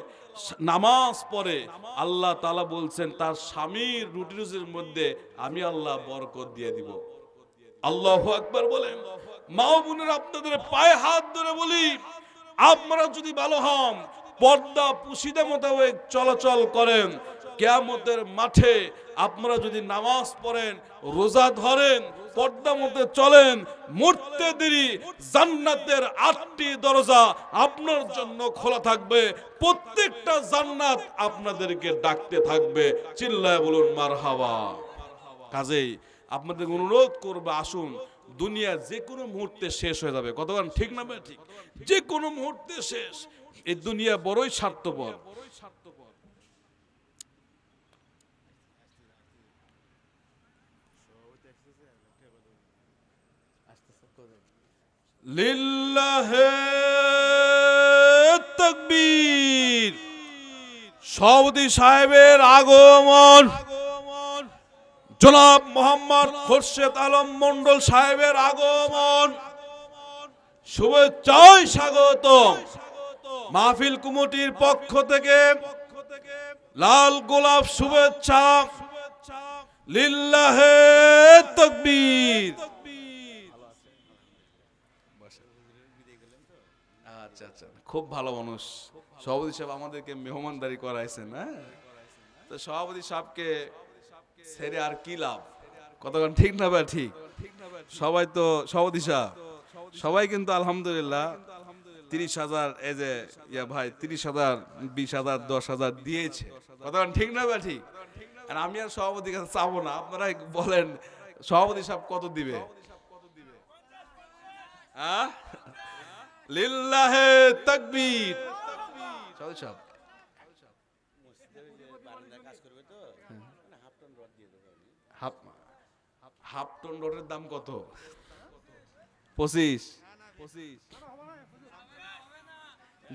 নামাজ পড়ে, আল্লাহ তাআলা বলছেন তার স্বামীর রুটি রুজির মধ্যে আমি আল্লাহ বরকত দিয়ে দিব। আল্লাহু আকবার বলেন। মা ও বোনেরা, আপনাদের পায়ে হাত ধরে বলি, আপনারা যদি ভালো হন, পর্দা পুশিদা মোতাবেক চলাচল করেন, কিয়ামতের মাঠে আপনারা যদি নামাজ পড়েন, রোজা ধরেন, পর্দা মতে চলেন, মরতে দেরি জান্নাতের 8টি দরজা আপনার জন্য খোলা থাকবে, প্রত্যেকটা জান্নাত আপনাদেরকে ডাকতে থাকবে, চিল্লায় বলুন মারহাবা। কাজেই আপনাদের অনুরোধ করবে, আসুন দুনিয়া যে কোনো মুহূর্তে শেষ হয়ে যাবে। কতক্ষণ ঠিক না ভাই? ঠিক, যে কোনো মুহূর্তে শেষ। এই দুনিয়া বড়ই স্বার্থপর। লিল্লাহে তাকবীর। সভাপতি সাহেবের আগমন, জনাব মোহাম্মদ খোরশেদ আলম মন্ডল সাহেবের আগমন, শুভেচ্ছায় স্বাগতম। মাহফিল কমিটির পক্ষ থেকে লাল গোলাপ শুভেচ্ছা। লিল্লাহে তাকবীর। আচ্ছা আচ্ছা, খুব ভালো মানুষ সভাপতি সাহেব, আমাদেরকে মেহমানদারি করাইছেন। হ্যাঁ, তো সভাপতি সাহেবকে ছেড়ে আর কি লাভ? কতক্ষণ ঠিক না ভাই? ঠিক। সবাই তো সভাপতি সাহেব সবাই কিন্তু আলহামদুলিল্লাহ 30,000 এই যে ভাই 30,000, 20,000, 10,000 দিয়েছে। কতক্ষণ ঠিক না ভাই? ঠিক। আর আমি আর সভাপতির কাছে চাবো না, আপনারা বলেন সভাপতি সাহেব কত দিবে? হ্যাঁ, লিল্লাহে তাকবীর। সভাপতি সাহেব হাফ টন রডের দাম কত? 25।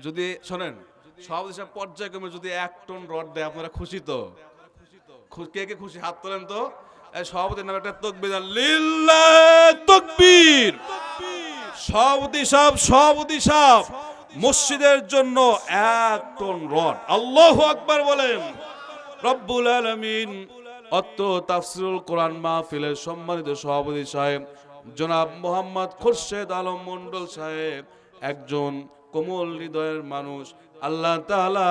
যদি শোনেন সভাপতি সাহেব পর্যায়ক্রমে যদি 1 টন রড দেয়, আপনারা খুশি তো? কে কে খুশি? হাত তোলেন তো। সভাপতির নামে একটা তাকবীর, লিল্লাহে তাকবীর। সভাপতি সাহেব মসজিদের জন্য 1 টন রড। আল্লাহু আকবার বলেন। রব্বুল আলামিন অত্র তাফসীরুল কোরআন মাহফিলের সম্মানিত সভাপতি সাহেব জনাব মোহাম্মদ খোরশেদ আলম মন্ডল সাহেব একজন কোমল হৃদয়ের মানুষ। আল্লাহ তাআলা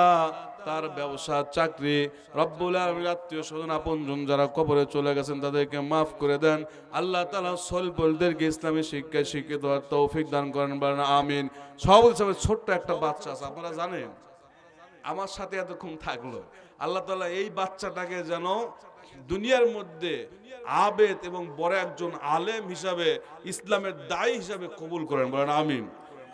তার ব্যবসা, চাকরি, রব্বুল আলামিন আত্মীয় স্বজন আপনজন যারা কবরে চলে গেছেন তাদেরকে মাফ করে দেন। আল্লাহ তাআলা সলপলদেরকে ইসলামী শিক্ষায় শিক্ষিত হওয়ার তৌফিক দান করেন, বলেন আমিন। সভাপতি সাহেবের ছোট্ট একটা বাচ্চা আছে, আপনারা জানেন, আমার সাথে এতক্ষণ থাকলো। আল্লাহ তাআলা এই বাচ্চাটাকে যেন দুনিয়ার মধ্যে আবেদ এবং বড় একজন আলেম হিসাবে, ইসলামের দায়ী হিসাবে কবুল করেন, বলেন আমিন।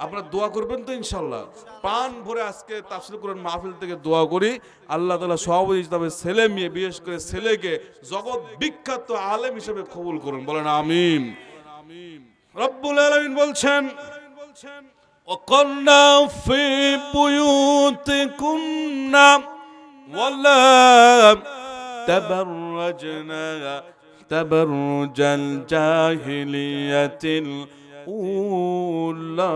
আপনারা দোয়া করবেন তো ইনশাল্লাহ? প্রাণ ভরে আজকে তাফসীর কোরআন মাহফিল থেকে দোয়া করি আল্লাহ তাআলা সভাপতি হিসাবে ছেলে মেয়ে, বিশেষ করে ছেলেকে জগৎ বিখ্যাত আলেম হিসাবে কবুল করুন, বলেন আমিন। রব্বুল আলামিন বলছেন, وقرنا في بيوتكن ولا تبرجنا تبرج الجاهلية الأولى।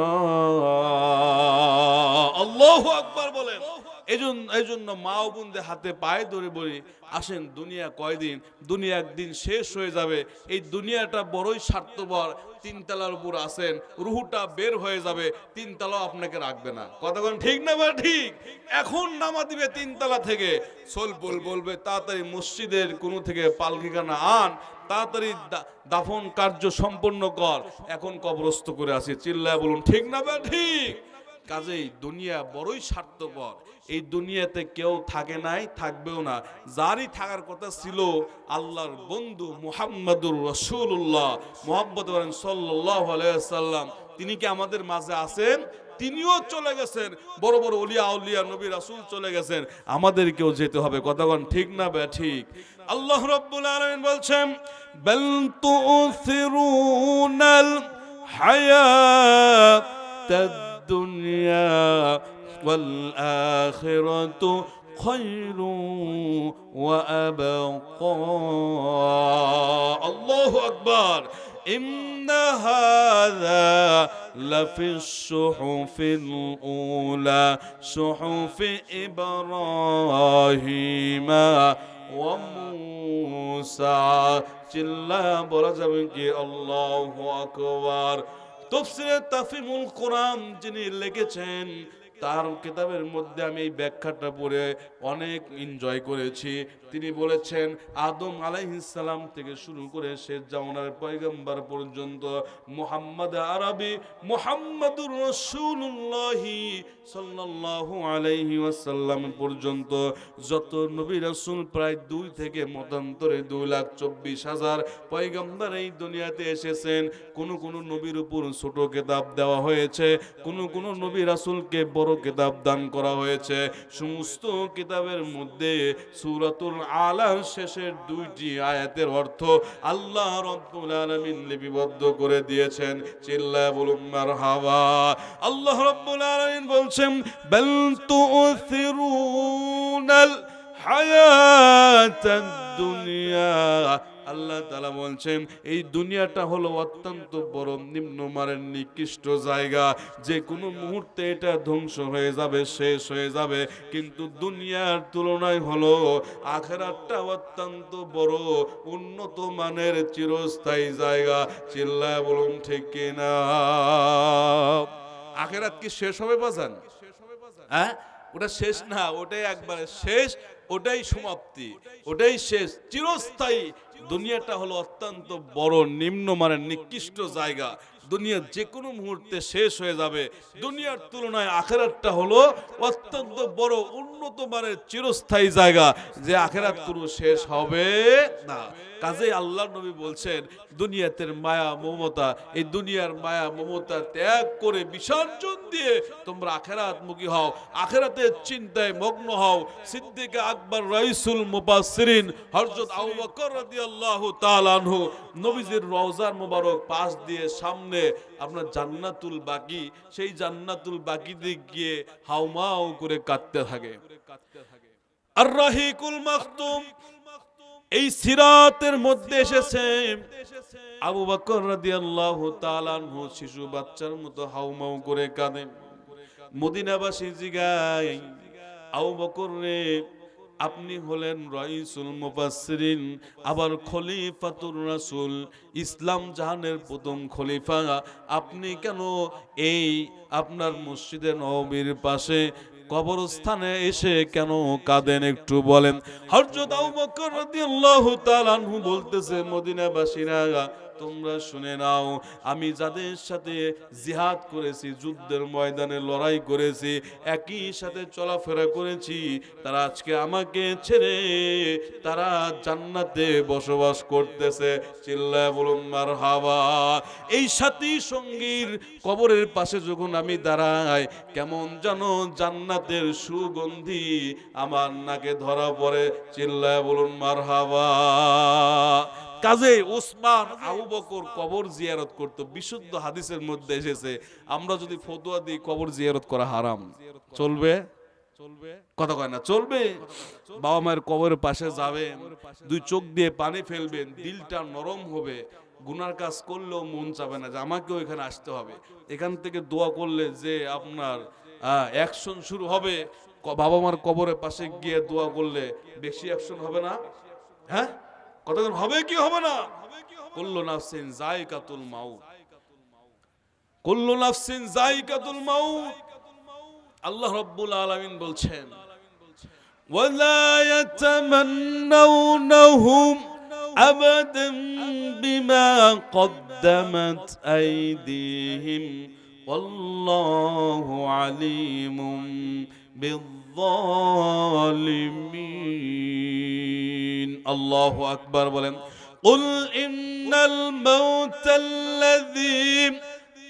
আল্লাহু আকবার বলেন। এই জন্য মা ও বোনদের হাতে পায়ে ধরে বলি, আসেন, দুনিয়া কয়দিন, দুনিয়া একদিন শেষ হয়ে যাবে। এই দুনিয়াটা বড়ই স্বার্থপর। 3 তলার উপর আছেন, রুহুটা বের হয়ে যাবে, 3 তলাও আপনাকে রাখবে না। কতক্ষণ ঠিক না বা ঠিক? এখন নামা দিবে 3 তলা থেকে, সোলপুল বলবে তাড়াতাড়ি মসজিদের কোন থেকে পালকিখানা আন, তাড়াতাড়ি দাফন কার্য সম্পন্ন কর, এখন কবরস্থ করে আসি। চিল্লায় বলুন ঠিক না বা ঠিক? কাজেই দুনিয়া বড়ই স্বার্থপর। এই দুনিয়াতে কেউ থাকে নাই, থাকবেও না। যারই থাকার কথা ছিল আল্লাহর বন্ধু মুহাম্মাদুর রাসূলুল্লাহ, মুহাম্মদ সাল্লাল্লাহু আলাইহি ওয়াসাল্লাম, তিনি কি আমাদের মাঝে আছেন? তিনিও চলে গেছেন। বড় বড় ওলিয়া আউলিয়া নবী রাসূল চলে গেছেন, আমাদেরকেও যেতে হবে। কতক্ষণ ঠিক না বে ঠিক? আল্লাহ রাব্বুল আলামিন বলছেন, বাল তুসিরুনাল হায়াতাদ দুনিয়া ওয়াল আখিরাতু খায়রু ওয়া আবকা। আল্লাহু আকবার। ইন্না হাযা লাফিস সুহুফিল উলা সুহুফি ইব্রাহিমা ওয়া মূসা। চিল্লা বলা যাবে কি আল্লাহু আকবার। তাফসীরে তাফহিমুল কোরআন যিনি লিখেছেন, তার কিতাবের মধ্যে আমি এই ব্যাখ্যাটা পড়ে অনেক এনজয় করেছি। তিনি বলেছেন আদম আলাইহিস সালাম থেকে শুরু করে শেষ জামানার পয়গম্বর পর্যন্ত মুহাম্মদ আরবি মুহাম্মাদুর রাসূলুল্লাহ সাল্লাল্লাহু আলাইহি ওয়াসাল্লাম পর্যন্ত যত নবী রাসূল প্রায় 2 থেকে মতান্তরে 2,24,000 পয়গম্বর এই দুনিয়াতে এসেছেন। কোন কোন নবীর উপর ছোট কিতাব দেওয়া হয়েছে, কোন কোন নবী রাসূলকে বড় কিতাব দান করা হয়েছে। সমস্ত কিতাবের মধ্যে সূরাতুল আলার শেষের 2টি আয়াতের অর্থ আল্লাহ রাব্বুল আলামিন লিপিবদ্ধ করে দিয়েছেন। চিল্লায়া বলুন মারহাবা। আল্লাহ রাব্বুল আলামিন বলছেন বাল তু'থিরুনাল হায়াতাদ দুনিয়া। আল্লাহ তাআলা বলছেন এই দুনিয়াটা হলো অত্যন্ত বড় নিম্নমানের নিকৃষ্ট জায়গা, যে কোনো মুহূর্তে এটা ধ্বংস হয়ে যাবে, শেষ হয়ে যাবে। কিন্তু দুনিয়ার তুলনায় হলো আখিরাতটা অত্যন্ত বড় উন্নত মানের চিরস্থায়ী জায়গা। চিল্লায় বলুন ঠিক কিনা? আখিরাত কি শেষ হবে বাজান? হ্যাঁ, ওটা শেষ না, ওটাই একবারে শেষ, ওটাই সমাপ্তি, ওটাই শেষ, চিরস্থায়ী। দুনিয়াটা হলো অত্যন্ত বড় নিম্নমানের নিকৃষ্ট জায়গা, দুনিয়া যে কোনো মুহূর্তে শেষ হয়ে যাবে। দুনিয়ার তুলনায় আখিরাতটা হলো অত্যন্ত বড় উন্নত মানের চিরস্থায়ী জায়গা, যে আখিরাত কোনো শেষ হবে না। কাজেই আল্লাহর নবী বলছেন দুনিয়াতে মায়া মমতা, এই দুনিয়ার মায়া মমতা ত্যাগ করে বিসর্জন দিয়ে তোমরা আখিরাতমুখী হও, আখিরাতের চিন্তায় মগ্ন হও। সিদ্দিক আকবর রাইসুল মুফাসসিরিন হযরত আবু বকর রাদিয়াল্লাহু তাআলা আনহু নবীজির রওজার মোবারক পাশ দিয়ে সামনে আপনার জান্নাতুল বাকি, সেই জান্নাতুল বাকিতে গিয়ে হাউমাউ করে কাঁদতে থাকে। আর রাহিকুল মাখতুম এই সিরাতের মধ্যে এসেছে আবু বকর রাদিয়াল্লাহু তাআলা আনহু শিশু বাচ্চার মতো হাউমাউ করে কাঁদে। মদিনাবাসী জিগায় আবু বকর রে, আপনি হলেন রাইসুল মুফাসসিরিন, আবার খলিফাতুর রাসূল, ইসলাম জাহানের প্রথম খলিফা, আপনি কেন এই আপনার মসজিদে নববীর পাশে কবরস্থানে এসে কেন কাঁদেন একটু বলেন। হযরত আবু বকর রাদিয়াল্লাহু তাআলা আনহু বলতেছে মদিনাবাসীরা তোমরা শুনে নাও, আমি যাদের সাথে জিহাদ করেছি, যুদ্ধের ময়দানে লড়াই করেছি, একই সাথে চলাফেরা করেছি, তারা আজকে আমাকে ছেড়ে তারা জান্নাতে বসবাস করতেছে। চিল্লায় বলুন মারহাবা। এই সাথী সঙ্গীর কবরের পাশে যখন আমি দাঁড়াই, কেমন যেন জান্নাতের সুগন্ধি আমার নাকে ধরা পড়ে। চিল্লায় বলুন মারহাবা। কাজে ওসমান আবু বকর কবর জিয়ারত করত, বিশুদ্ধ হাদিসের মধ্যে এসেছে। আমরা যদি ফতোয়া দিই কবর জিয়ারত করা হারাম, চলবে? কথা কয় না, চলবে? বাবা মায়ের কবরের পাশে যাবে, দুই চোখ দিয়ে পানি ফেলবেন, দিলটা নরম হবে, গুনার কাজ করলেও মন চাবে না যে আমাকেও এখানে আসতে হবে। এখান থেকে দোয়া করলে যে আপনার অ্যাকশন শুরু হবে, বাবা মার কবরের পাশে গিয়ে দোয়া করলে বেশি অ্যাকশন হবে না? হ্যাঁ, কতক্ষণ হবে কি হবে না? কুল্লু নাফসিন যায়কাতুল মাউত, কুল্লু নাফসিন যায়কাতুল মাউত। আল্লাহ রাব্বুল আলামিন বলছেন ওয়ালা ইয়াতামান্নাউনাহুম আবাদান বিমা কদ্দামাত আইদিহিম ওয়াল্লাহু আলিমুম বিয-যালিমিন। আল্লাহু আকবার বলেন। কুল ইন্নাল মাউতাল্লাযী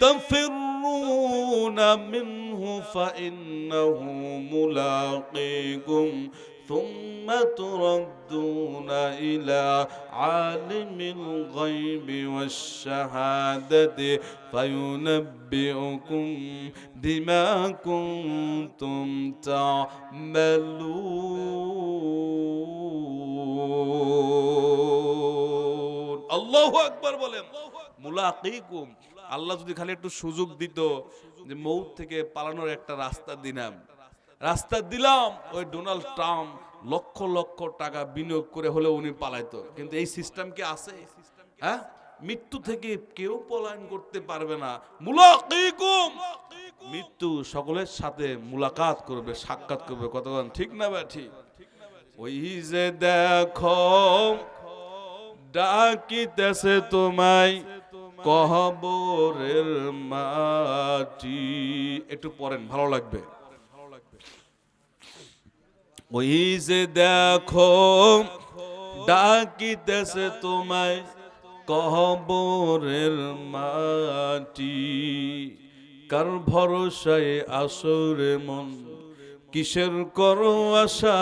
তাফিরুনা মিনহু ফাইন্নাহু মুলাকীকুম থুম্মা তুরাদ্দুনা ইলা আলিমিল গায়বি ওয়াশ শাহাদাতি ফায়ুনাব্বিউকুম বিমা কুনতুম তা'মালুন। আল্লাহু আকবার বলেন। মুলাকীকুম, আল্লাহ যদি খালি একটু সুযোগ দিত যে মৌত থেকে পালানোর একটা রাস্তা দিলাম, ওই ডোনাল্ড ট্রাম্প লক্ষ লক্ষ টাকা বিনিয়োগ করে হলে উনি পালাইতো। কিন্তু এই সিস্টেম কি আছে? হ্যাঁ, মৃত্যু থেকে কেউ পলায়ন করতে পারবে না। মুলাকীকুম, মৃত্যু সকলের সাথে মুলাকাত করবে, সাক্ষাৎ করবে। কতক্ষণ ঠিক না ভাই? ঠিক। ওই যে দেখো ডাকিতেছে তোমায় কবরের মাটি। একটু পড়েন, ভালো লাগবে। ওই যে দেখো ডাকিতেছে তোমায় কবরের মাটি। কার ভরসায় আসরে মন, কিসের করো আশা?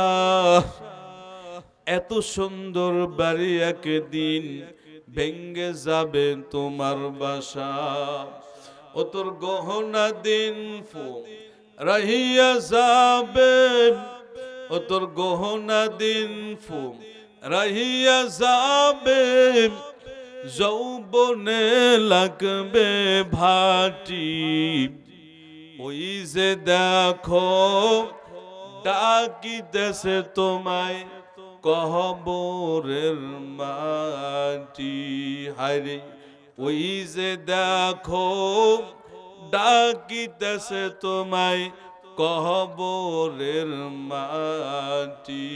এত সুন্দর বাড়ি একদিন ভেঙ্গে যাবে তোমার বাসা। ও তোর গহনা দিন রাহিয়া যাবে, ও তোর গহনা দিন রাহিয়া যাবে, যৌবনে লাগবে ভাটি। ওই যে দেখো ডাকিতেছে তোমায় কবরের মাটি। হায়রে ওই যে দেখো ডাকিতেছে তোমায় কবরের মাটি।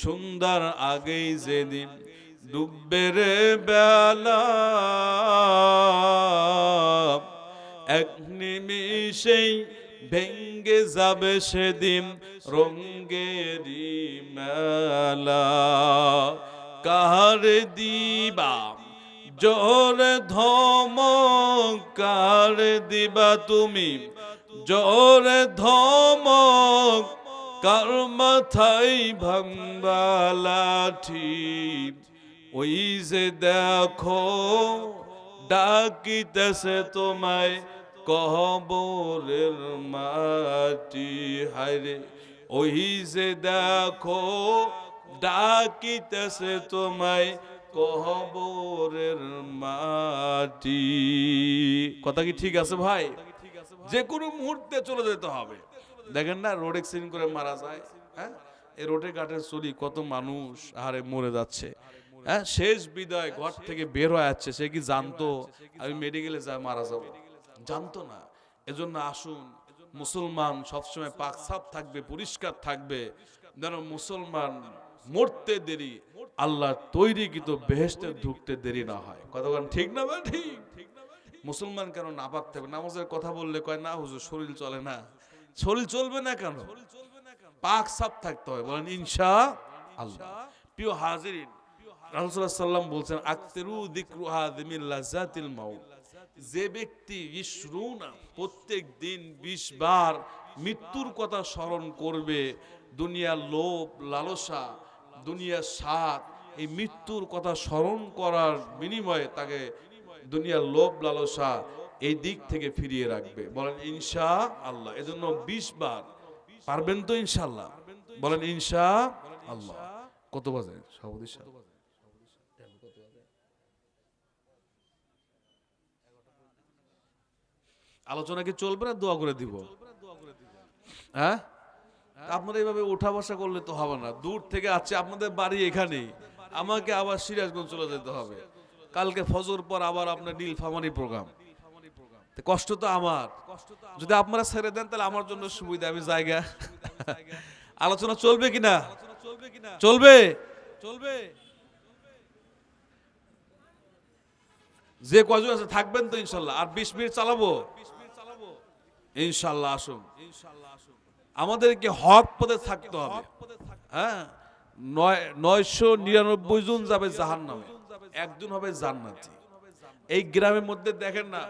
সুন্দর আগেই যেদিন ডুববে রে বেলা, এক নিমিষেই ভেঙ্গে যাবে সেদিন রঙ্গেরি মেলা। কার দিবা জোরে ধমক, কার দিবা তুমি জোরে ধমক, কার মাথায় ভাঙবা লাঠি। ওই যে দেখো ডাকিতেছে তোমায় কবরের মাটি। হায়রে ওই যে দেখো ডাকিতেছে তোমায় কবরের মাটি। কথা কি ঠিক আছে ভাই? যে কোনো মুহূর্তে চলে যেতে হবে। দেখেন না রোড অ্যাক্সিডেন্ট করে মারা যায়, হ্যাঁ এই রোডে ঘাটের চলি কত মানুষ আহারে মরে যাচ্ছে। হ্যাঁ শেষ বিদায় ঘর থেকে বের হয়ে যাচ্ছে, সে কি জানতো আমি মেডিকেলে যা মারা যাবো? জানতো না। এজন্য আসুন, মুসলমান সবসময় পাক সাফ থাকবে, পরিষ্কার থাকবে, যেন মুসলমান মরতে দেরি আল্লাহ তৈরি কিন্তু বেহেশতে ঢুকতে দেরি না হয়। কথা বলেন ঠিক না ভাই? ঠিক। মুসলমান কেন নাপাক থাকবে? নামাজের কথা বললে কয় না হুজুর শরীর চলে না। শরীর চলবে না কেন? পাক সাফ থাকতে হয়। বলেন ইনশাআল্লাহ। প্রিয় হাজিরিন, রাসূলুল্লাহ সাল্লাল্লাহু আলাইহি ওয়াসাল্লাম বলছেন আকতিরু যিকরু হাযিমিল লাযাতিল মাউত। যে ব্যক্তি প্রত্যেক দিন 20 বার মৃত্যুর কথা স্মরণ করবে, দুনিয়ার লোভ লালসা, দুনিয়ার স্বাদ, এই মৃত্যুর কথা স্মরণ করার বিনিময়ে তাকে দুনিয়ার লোভ লালসা এই দিক থেকে ফিরিয়ে রাখবে। বলেন ইনশাআল্লাহ। এজন্য 20 বার পারবেন তো ইনশাআল্লাহ? বলেন ইনশাআল্লাহ। কত বাজে সভাপতি সাহেব? আলোচনা কি চলবে না দোয়া করে দিব? হ্যাঁ আপনারা এইভাবে উঠা বসা করলে তো হবে না। দূর থেকে আছে, আপনাদের বাড়ি এখানেই, আমাকে আবার সিরাজগঞ্জ চলে যেতে হবে। কালকে ফজর পর আবার আপনার নীলফামারী প্রোগ্রাম, কষ্ট তো আমার। যদি আপনারা ছেড়ে দেন তাহলে আমার জন্য সুবিধা, আমি জায়গা। আলোচনা চলবে কিনা? চলবে। যে কজন আছে থাকবেন তো ইনশাল্লাহ? আর 20 মিনিট চালাবো ইনশাল্লাহ। আসুন, আমাদেরকে হক পথে থাকতে হবে। হ্যাঁ 999 জন যাবে জাহান্নামে, একজন হবে জান্নাতি। এই গ্রামের মধ্যে দেখেন না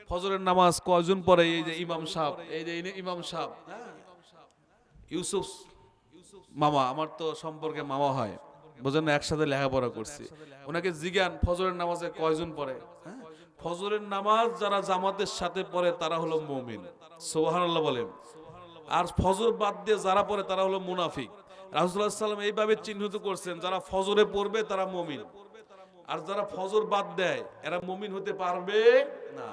ফজরের নামাজ কয়জন পড়ে? এই যে ইমাম সাহেব, এই যে ইমাম সাহেব ইউসুফ মামা, আমার তো সম্পর্কে মামা হয়, বোঝেন না, একসাথে লেখাপড়া করছি। ওনাকে জিজ্ঞান ফজরের নামাজে কয়জন পড়ে? হ্যাঁ ফজরের নামাজ যারা জামাতের সাথে পড়ে তারা হলো মুমিন, সুবহানাল্লাহ বলেন। আর ফজর বাদ দিয়ে যারা পড়ে তারা হলো মুনাফিক। রাসূলুল্লাহ সাল্লাল্লাহু আলাইহি ওয়াসাল্লাম এইভাবে চিহ্নিত করছেন, যারা ফজরে পড়বে তারা মুমিন, আর যারা ফজর বাদ দেয় এরা মুমিন হতে পারবে না।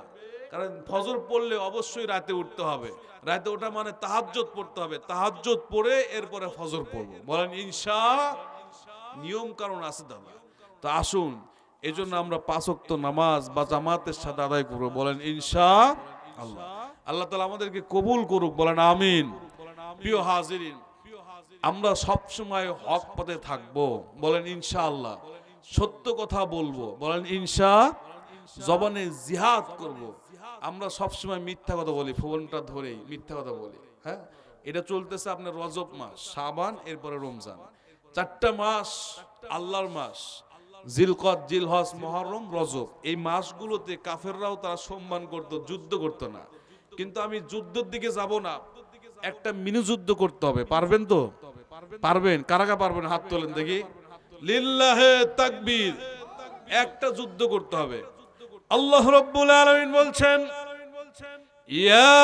কারণ ফজর পড়লে অবশ্যই রাতে উঠতে হবে, রাতে ওঠা মানে তাহাজ্জুদ পড়তে হবে, তাহাজ্জুদ পড়ে এরপরে ফজর পড়বো। বলেন ইনশাআল্লাহ। নিয়ম কারণ আছে দাদা। তো আসুন, এজন্য আমরা 5 ওয়াক্ত নামাজ বা জামাতের সাথে আদায় করবো। বলেন ইনশাআল্লাহ। আল্লাহ তাআলা আমাদেরকে কবুল করুক। বলেন আমিন। প্রিয় হাজিরিন, আমরা সব সময় হক পথে থাকব, বলেন ইনশাআল্লাহ। সত্য কথা বলবো, বলেন জবানে জিহাদ করব। আমরা সব সময় মিথ্যা কথা বলি, ফোনটা ধরেই মিথ্যা কথা বলি। হ্যাঁ, এটা চলতেছে আপনার রজব মাস, শাবান, এরপরে রমজান, 4টা মাস আল্লাহর মাস। জিলকদ, জিলহজ, মুহররম, রজব, এই মাসগুলোতে কাফেররাও তারা সম্মান করত, যুদ্ধ করতো না। কিন্তু আমি যুদ্ধের দিকে যাব না, একটা মিনি যুদ্ধ করতে হবে। পারবেন তো? পারবেন? কারা কারা পারবেন হাত তোলেন দেখি। লিল্লাহে তাকবীর। একটা যুদ্ধ করতে হবে। আল্লাহ রাব্বুল আলামিন বলছেন, ইয়া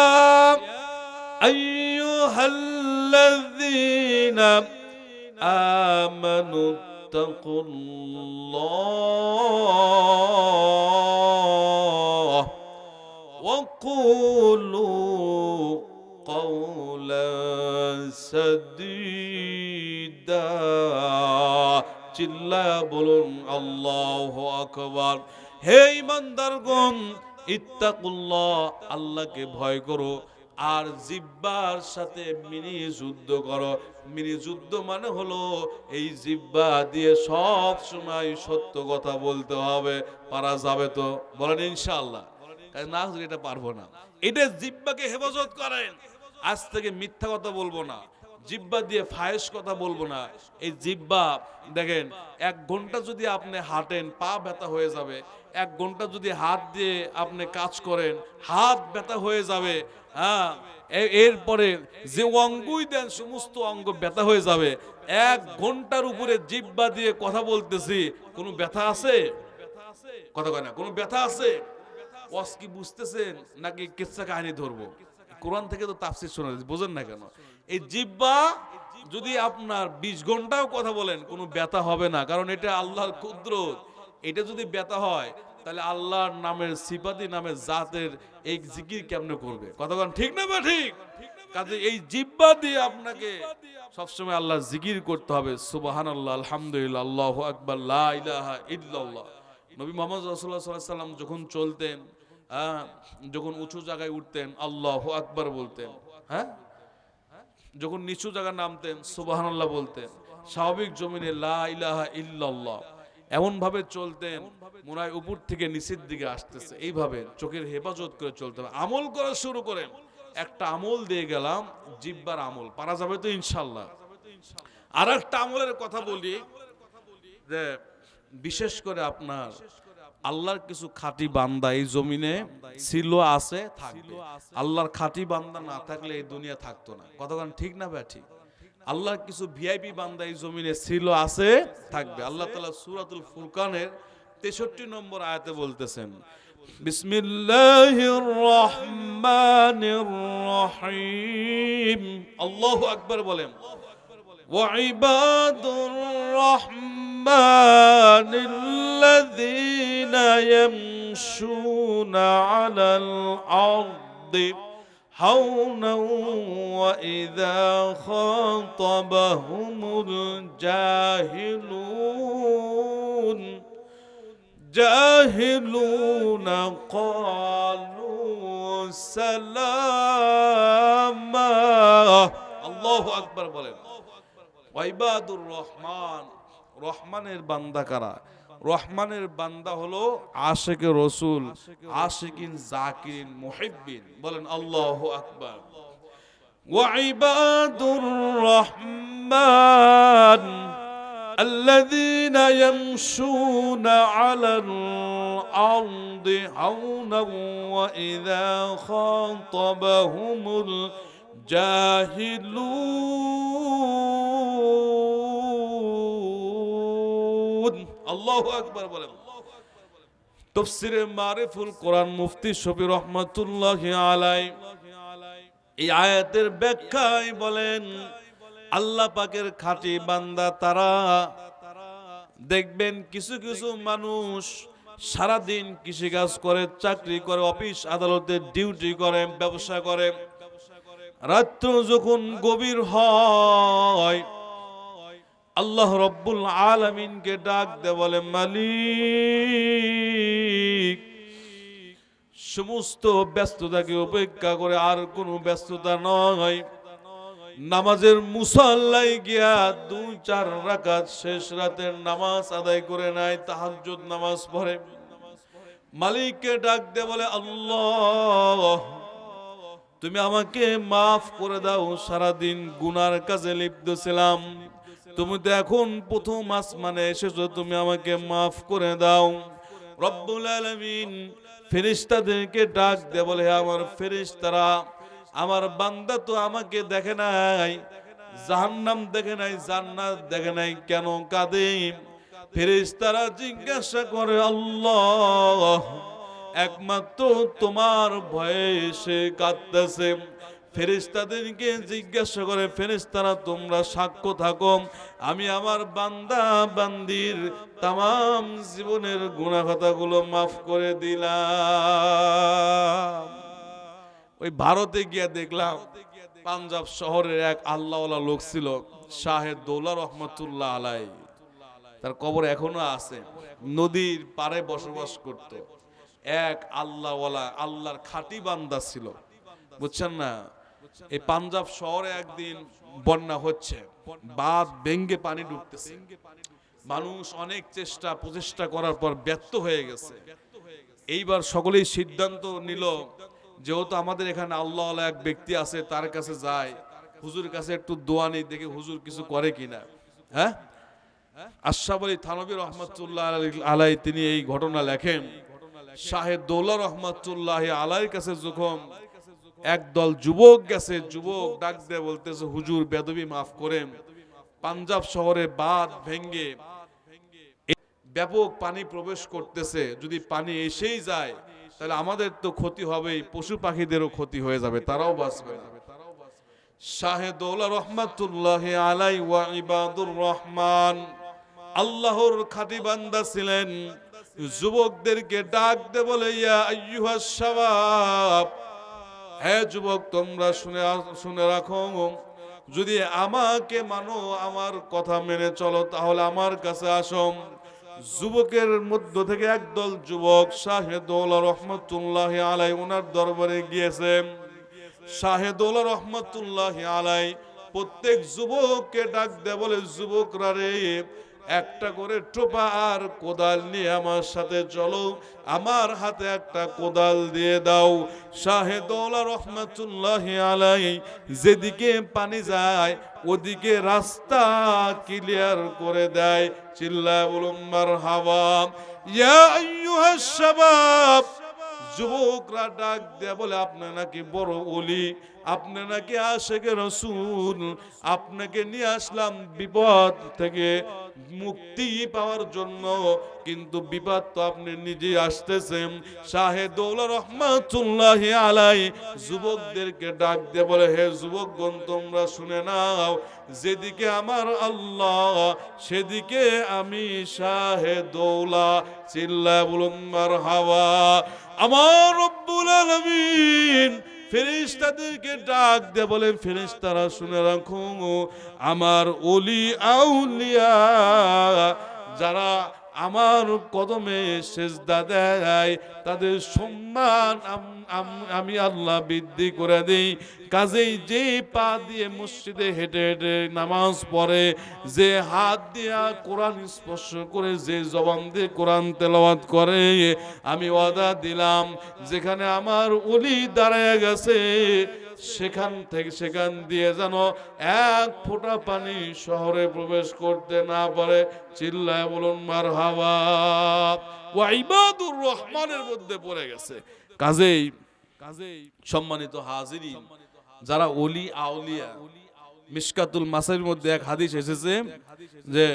আইয়ুহাল্লাযীনা আমানু তাকুল্লাহ ওয়া কুলু কওলান সাদীদা। চিল্লায়া বলুন আল্লাহু আকবার। হে ঈমানদারগণ, ইত্তাকুল্লাহ, আল্লাহকে ভয় করো, আর জিহ্বার সাথে মিনি যুদ্ধ করো। মিনি যুদ্ধ মানে হলো এই জিহ্বা দিয়ে সব সময় সত্য কথা বলতে হবে। পারা যাবে তো? বলেন ইনশাআল্লাহ। না হলে এটা পারবো না। এটা জিহ্বাকে হেফাজত করেন। আজ থেকে মিথ্যা কথা বলবো না, জিহ্বা দিয়ে ফাহেশ কথা বলবো না। এই জিহ্বা দেখেন, 1 ঘন্টা যদি আপনি হাঁটেন পা ব্যথা হয়ে যাবে, 1 ঘন্টা যদি হাত দিয়ে আপনি কাজ করেন হাত ব্যথা হয়ে যাবে। হ্যাঁ, এরপরে যে অঙ্গই দেন সমস্ত অঙ্গ ব্যথা হয়ে যাবে। 1 ঘন্টার উপরে জিহ্বা দিয়ে কথা বলতেছি, কোনো ব্যথা আছে? কথা কয় না, কোনো ব্যথা আছে? ওয়াজ কি বুঝতেছেন নাকি কিচ্ছা কাহিনী ধরবো? কোরআন থেকে তো তাফসীর শোনা, বোঝেন না কেন? এই জিহ্বা যদি আপনার 20 ঘন্টাও কথা বলেন কোনো ব্যথা হবে না, কারণ এটা আল্লাহর কুদরত। এটা যদি ব্যথা হয় তাহলে আল্লাহর নামের সিফাতি নামের জাতের এই জিকির কেমনে করবে? কতক্ষণ ঠিক না বা ঠিক? কাজে এই জিহ্বা দিয়ে আপনাকে সবসময় আল্লাহর জিকির করতে হবে। সুবহানাল্লাহ, আলহামদুলিল্লাহ, আল্লাহু আকবার, লা ইলাহা ইল্লাল্লাহ। নবী মুহাম্মদ রাসূলুল্লাহ সাল্লাল্লাহু আলাইহি ওয়াসাল্লাম যখন চলতেন, যখন উঁচু জায়গায় উঠতেন আল্লাহু আকবার বলতেন, হ্যাঁ, যখন নিচু জায়গায় নামতেন সুবহানাল্লাহ বলতেন, স্বাভাবিক জমিনে লা ইলাহা ইল্লাল্লাহ। এমন ভাবে চলতেন মনে হয় উপর থেকে নিচের দিকে আসতেছে। এইভাবে চোখের হেফাজত করে চলতে হবে। আমল করা শুরু করেন। একটা আমল দিয়ে গেলাম, জিহ্বার আমল, পারা যাবে তো ইনশাআল্লাহ। আর একটা আমলের কথা বলি, যে বিশেষ করে আপনার আল্লাহর কিছু খাঁটি বান্দা এই জমিনে ছিল, আছে, থাকবে। আল্লাহর খাঁটি বান্দা না থাকলে এই দুনিয়া থাকতো না। কতক্ষণ ঠিক না ভাই? ঠিক। আল্লাহর কিছু ভিআইপি বান্দা এই জমিনে ছিল, আছে, থাকবে। আল্লাহ তাআলা সূরাতুল ফুরকানের 63 নম্বর আয়াতে বলতেছেন, বিসমিল্লাহির রহমানির রহিম। আল্লাহু আকবার বলেন। وعباد الرحمن الذين يمشون على الأرض هونا وإذا خاطبهم الجاهلون قالوا سلاما। الله أكبر বলেন। ওয়াইবাদুর রহমান, রহমানের বান্দা কারা? রহমানের বান্দা হলো আশিকে রসুল, আশিকিন, জাকিরিন, মুহিব্বিন। বলেন আল্লাহু আকবার। ওয়াইবাদুর রহমান আল্লাযীনা ইয়ামশুনা আলাল আরদি হাওনা ওয়া ইযা খাতাবাহুমুল জাহিলুন। আল্লাহু আকবার বলেন। তাফসীরে মারিফুল কোরআন মুফতি শফি রহমাতুল্লাহি আলাইহি এই আয়াতের ব্যাখ্যায় বলেন, আল্লাহ পাকের খাঁটি বান্দা তারা। দেখবেন কিছু কিছু মানুষ সারাদিন কৃষিকাজ করে, চাকরি করে, অফিস আদালতে ডিউটি করে, ব্যবসা করে, রাত্র যখন গভীর হয় আল্লাহ রব্বুল আলামিনকে ডাক দে, বলে মালিক। সমস্ত ব্যস্ততাকে উপেক্ষা করে, আর কোনো ব্যস্ততা নয়, নামাজের মুসাল্লায় গিয়া 2-4 রাকাত শেষ রাতের নামাজ আদায় করে নাই, তাহাজ্জুদ নামাজ পড়ে, মালিককে ডাক দে বলে, আল্লাহ তুমি আমাকে মাফ করে দাও, সারাদিন গুনার কাজে লিপ্ত ছিলাম, তুমি তো এখন প্রথম আসমানে এসেছো, তুমি আমাকে মাফ করে দাও। রব্বুল আলামিন ফেরেশতাদেরকে ডাক দে বলে, আমার ফেরেশতারা, আমার বান্দা তো আমাকে দেখে নাই, জাহান্নাম দেখে নাই, জান্নাত দেখে নাই, কেন কাঁদে? ফেরেশতারা জিজ্ঞাসা করে, আল্লাহ একমাত্র তোমার ভয়ে সে কাঁদতেছে। ফেরেশতাদেরকে জিজ্ঞাসা করে, ফেরেশতারা তোমরা সাক্ষ্য থাকো, আমি আমার বান্দা বান্দির তামাম জীবনের গুনাহ খাতাগুলো মাফ করে দিলাম। ওই ভারতে গিয়ে দেখলাম পাঞ্জাব শহরের এক আল্লাহওয়ালা লোক ছিল, শাহেদ দৌলা রহমতুল্লাহ আলাই, তার কবর এখনো আছে। নদীর পাড়ে বসবাস করত, এক আল্লাহওয়ালা, আল্লাহর খাঁটি বান্দা ছিল, বুঝছেন না? এই পাঞ্জাব শহরে একদিন বন্যা হচ্ছে, বাঁধ ভেঙ্গে পানি ঢুকতেছে, মানুষ অনেক চেষ্টা প্রচেষ্টা করার পর ব্যর্থ হয়ে গেছে। এইবার সকলেই সিদ্ধান্ত নিল, যেহেতু আমাদের এখানে আল্লাহওয়ালা এক ব্যক্তি আছে, তার কাছে যায়, হুজুর কাছে একটু দোয়া নেই, দেখে হুজুর কিছু করে কিনা। হ্যাঁ, আশরাফ আলী থানভী রহমতুল্লাহ আলাই তিনি এই ঘটনা লেখেন, শাহেদ দৌলা রহমতুল্লাহ আলাইর কাছে যখন একদল যুবক গেছে, যুবক ডাক দিয়ে বলতেছে, হুজুর বেদবি মাফ করেন, পাঞ্জাব শহরে বাঁধ ভেঙ্গে ব্যাপক পানি প্রবেশ করতেছে, যদি পানি এসেই যায় তাহলে আমাদের তো ক্ষতি হবেই, পশু পাখিদেরও ক্ষতি হয়ে যাবে, তারাও বাঁচবে না। শাহেদ দৌলা রহমতুল্লাহ আলাই ওয়া ইবাদুর রহমান আল্লাহর খাঁটি বান্দা ছিলেন। যুবকদেরকে ডাক দে বলে, ইয়া আইয়ুহাস শাবাব, হে যুবক তোমরা শুনে রাখো, যদি আমাকে মানো, আমার কথা মেনে চলো, তাহলে আমার কাছে আসো। যুবকের মধ্য থেকে একদল যুবক শাহেদ দৌলা রহমতুল্লাহ আলাই ওনার দরবারে গিয়েছে। শাহেদ দৌলা রহমতুল্লাহ আলাই প্রত্যেক যুবককে ডাক দে বলে, যুবকরা রে, একটা করে টোপা আর কোদাল নিয়ে আমার সাথে চলো, আমার হাতে একটা কোদাল দিয়ে দাও। শাহেদ দৌলা রহমতুল্লাহ আলাই যেদিকে পানি যায় ওদিকে রাস্তা ক্লিয়ার করে দেয়। চিল্লায় বলুন মারহাবা। ইয়া আইয়ুহাস শাবাব, যুবকরা ডাক দেয়া বলে, আপনি নাকি বড় ওলি, আপনি নাকি আশিকে রাসূল, আপনাকে নিয়ে আসলাম বিপদ থেকে মুক্তি পাওয়ার জন্য, কিন্তু বিপদ তো আপনি নিজে আসতেছেন। শাহেদ দৌলা রহমাতুল্লাহ আলাই যুবকদেরকে ডাক দিয়ে বলে, হে যুবকগণ তোমরা শুনে নাও, যেদিকে আমার আল্লাহ সেদিকে আমি শাহেদ দৌলা। চিল্লায় বলুন মারহাবা। আমার রব্বুল আলামিন ফেরেশতাদেরকে ডাক দে বলে, ফেরেশতারা শুনে রাখো, আমার ওলি আউলিয়া যারা আমার কদমে সেজদা দেয় তাদের সম্মান আমি আল্লাহ বৃদ্ধি করে দেই। কাজেই যে পা দিয়ে মসজিদে হেঁটে হেঁটে নামাজ পড়ে, যে হাত দিয়া কোরআন স্পর্শ করে, যে জবান দিয়ে কোরআন তেলাওয়াত করে, আমি ওয়াদা দিলাম যেখানে আমার ওলি দাঁড়ায় গেছে সেখান দিয়ে যেন এক ফোঁটা পানি শহরে প্রবেশ করতে না পারে। চিল্লায় বলুন মারহাবা। ওয়া ইবাদুর রহমানের মধ্যে পড়ে গেছে। কাজেই সম্মানিত হাজিরিন, যারা ওলি আউলিয়া, মিশকাতুল মাসাইর মধ্যে এক হাদিস এসেছে যে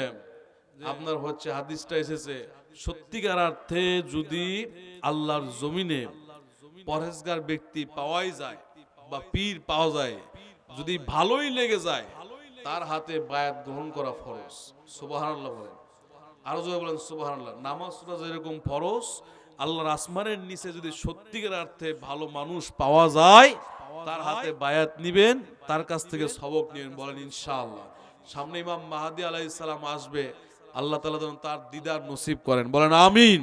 আপনার হচ্ছে হাদিসটা এসেছে, সত্যিকার অর্থে যদি আল্লাহর জমিনে পরহেজগার ব্যক্তি পাওয়াই যায় বা পীর পাওয়া যায়, যদি ভালোই লেগে যায়, তার হাতে বায়াত গ্রহণ করা ফরজ। সুবহানাল্লাহ বলেন, আরো জোরে বলেন সুবহানাল্লাহ। নামাজটা যেরকম ফরজ, আল্লাহর আসমানের নিচে যদি সত্যিকার অর্থে ভালো মানুষ পাওয়া যায়, তার হাতে বায়াত নিবেন, তার কাছ থেকে সবক নিবেন। বলেন ইনশাআল্লাহ। সামনে ইমাম মাহদী আলাইহিস সালাম আসবে, আল্লাহ তাআলা যেন তার দিদার নসিব করেন। বলেন আমিন।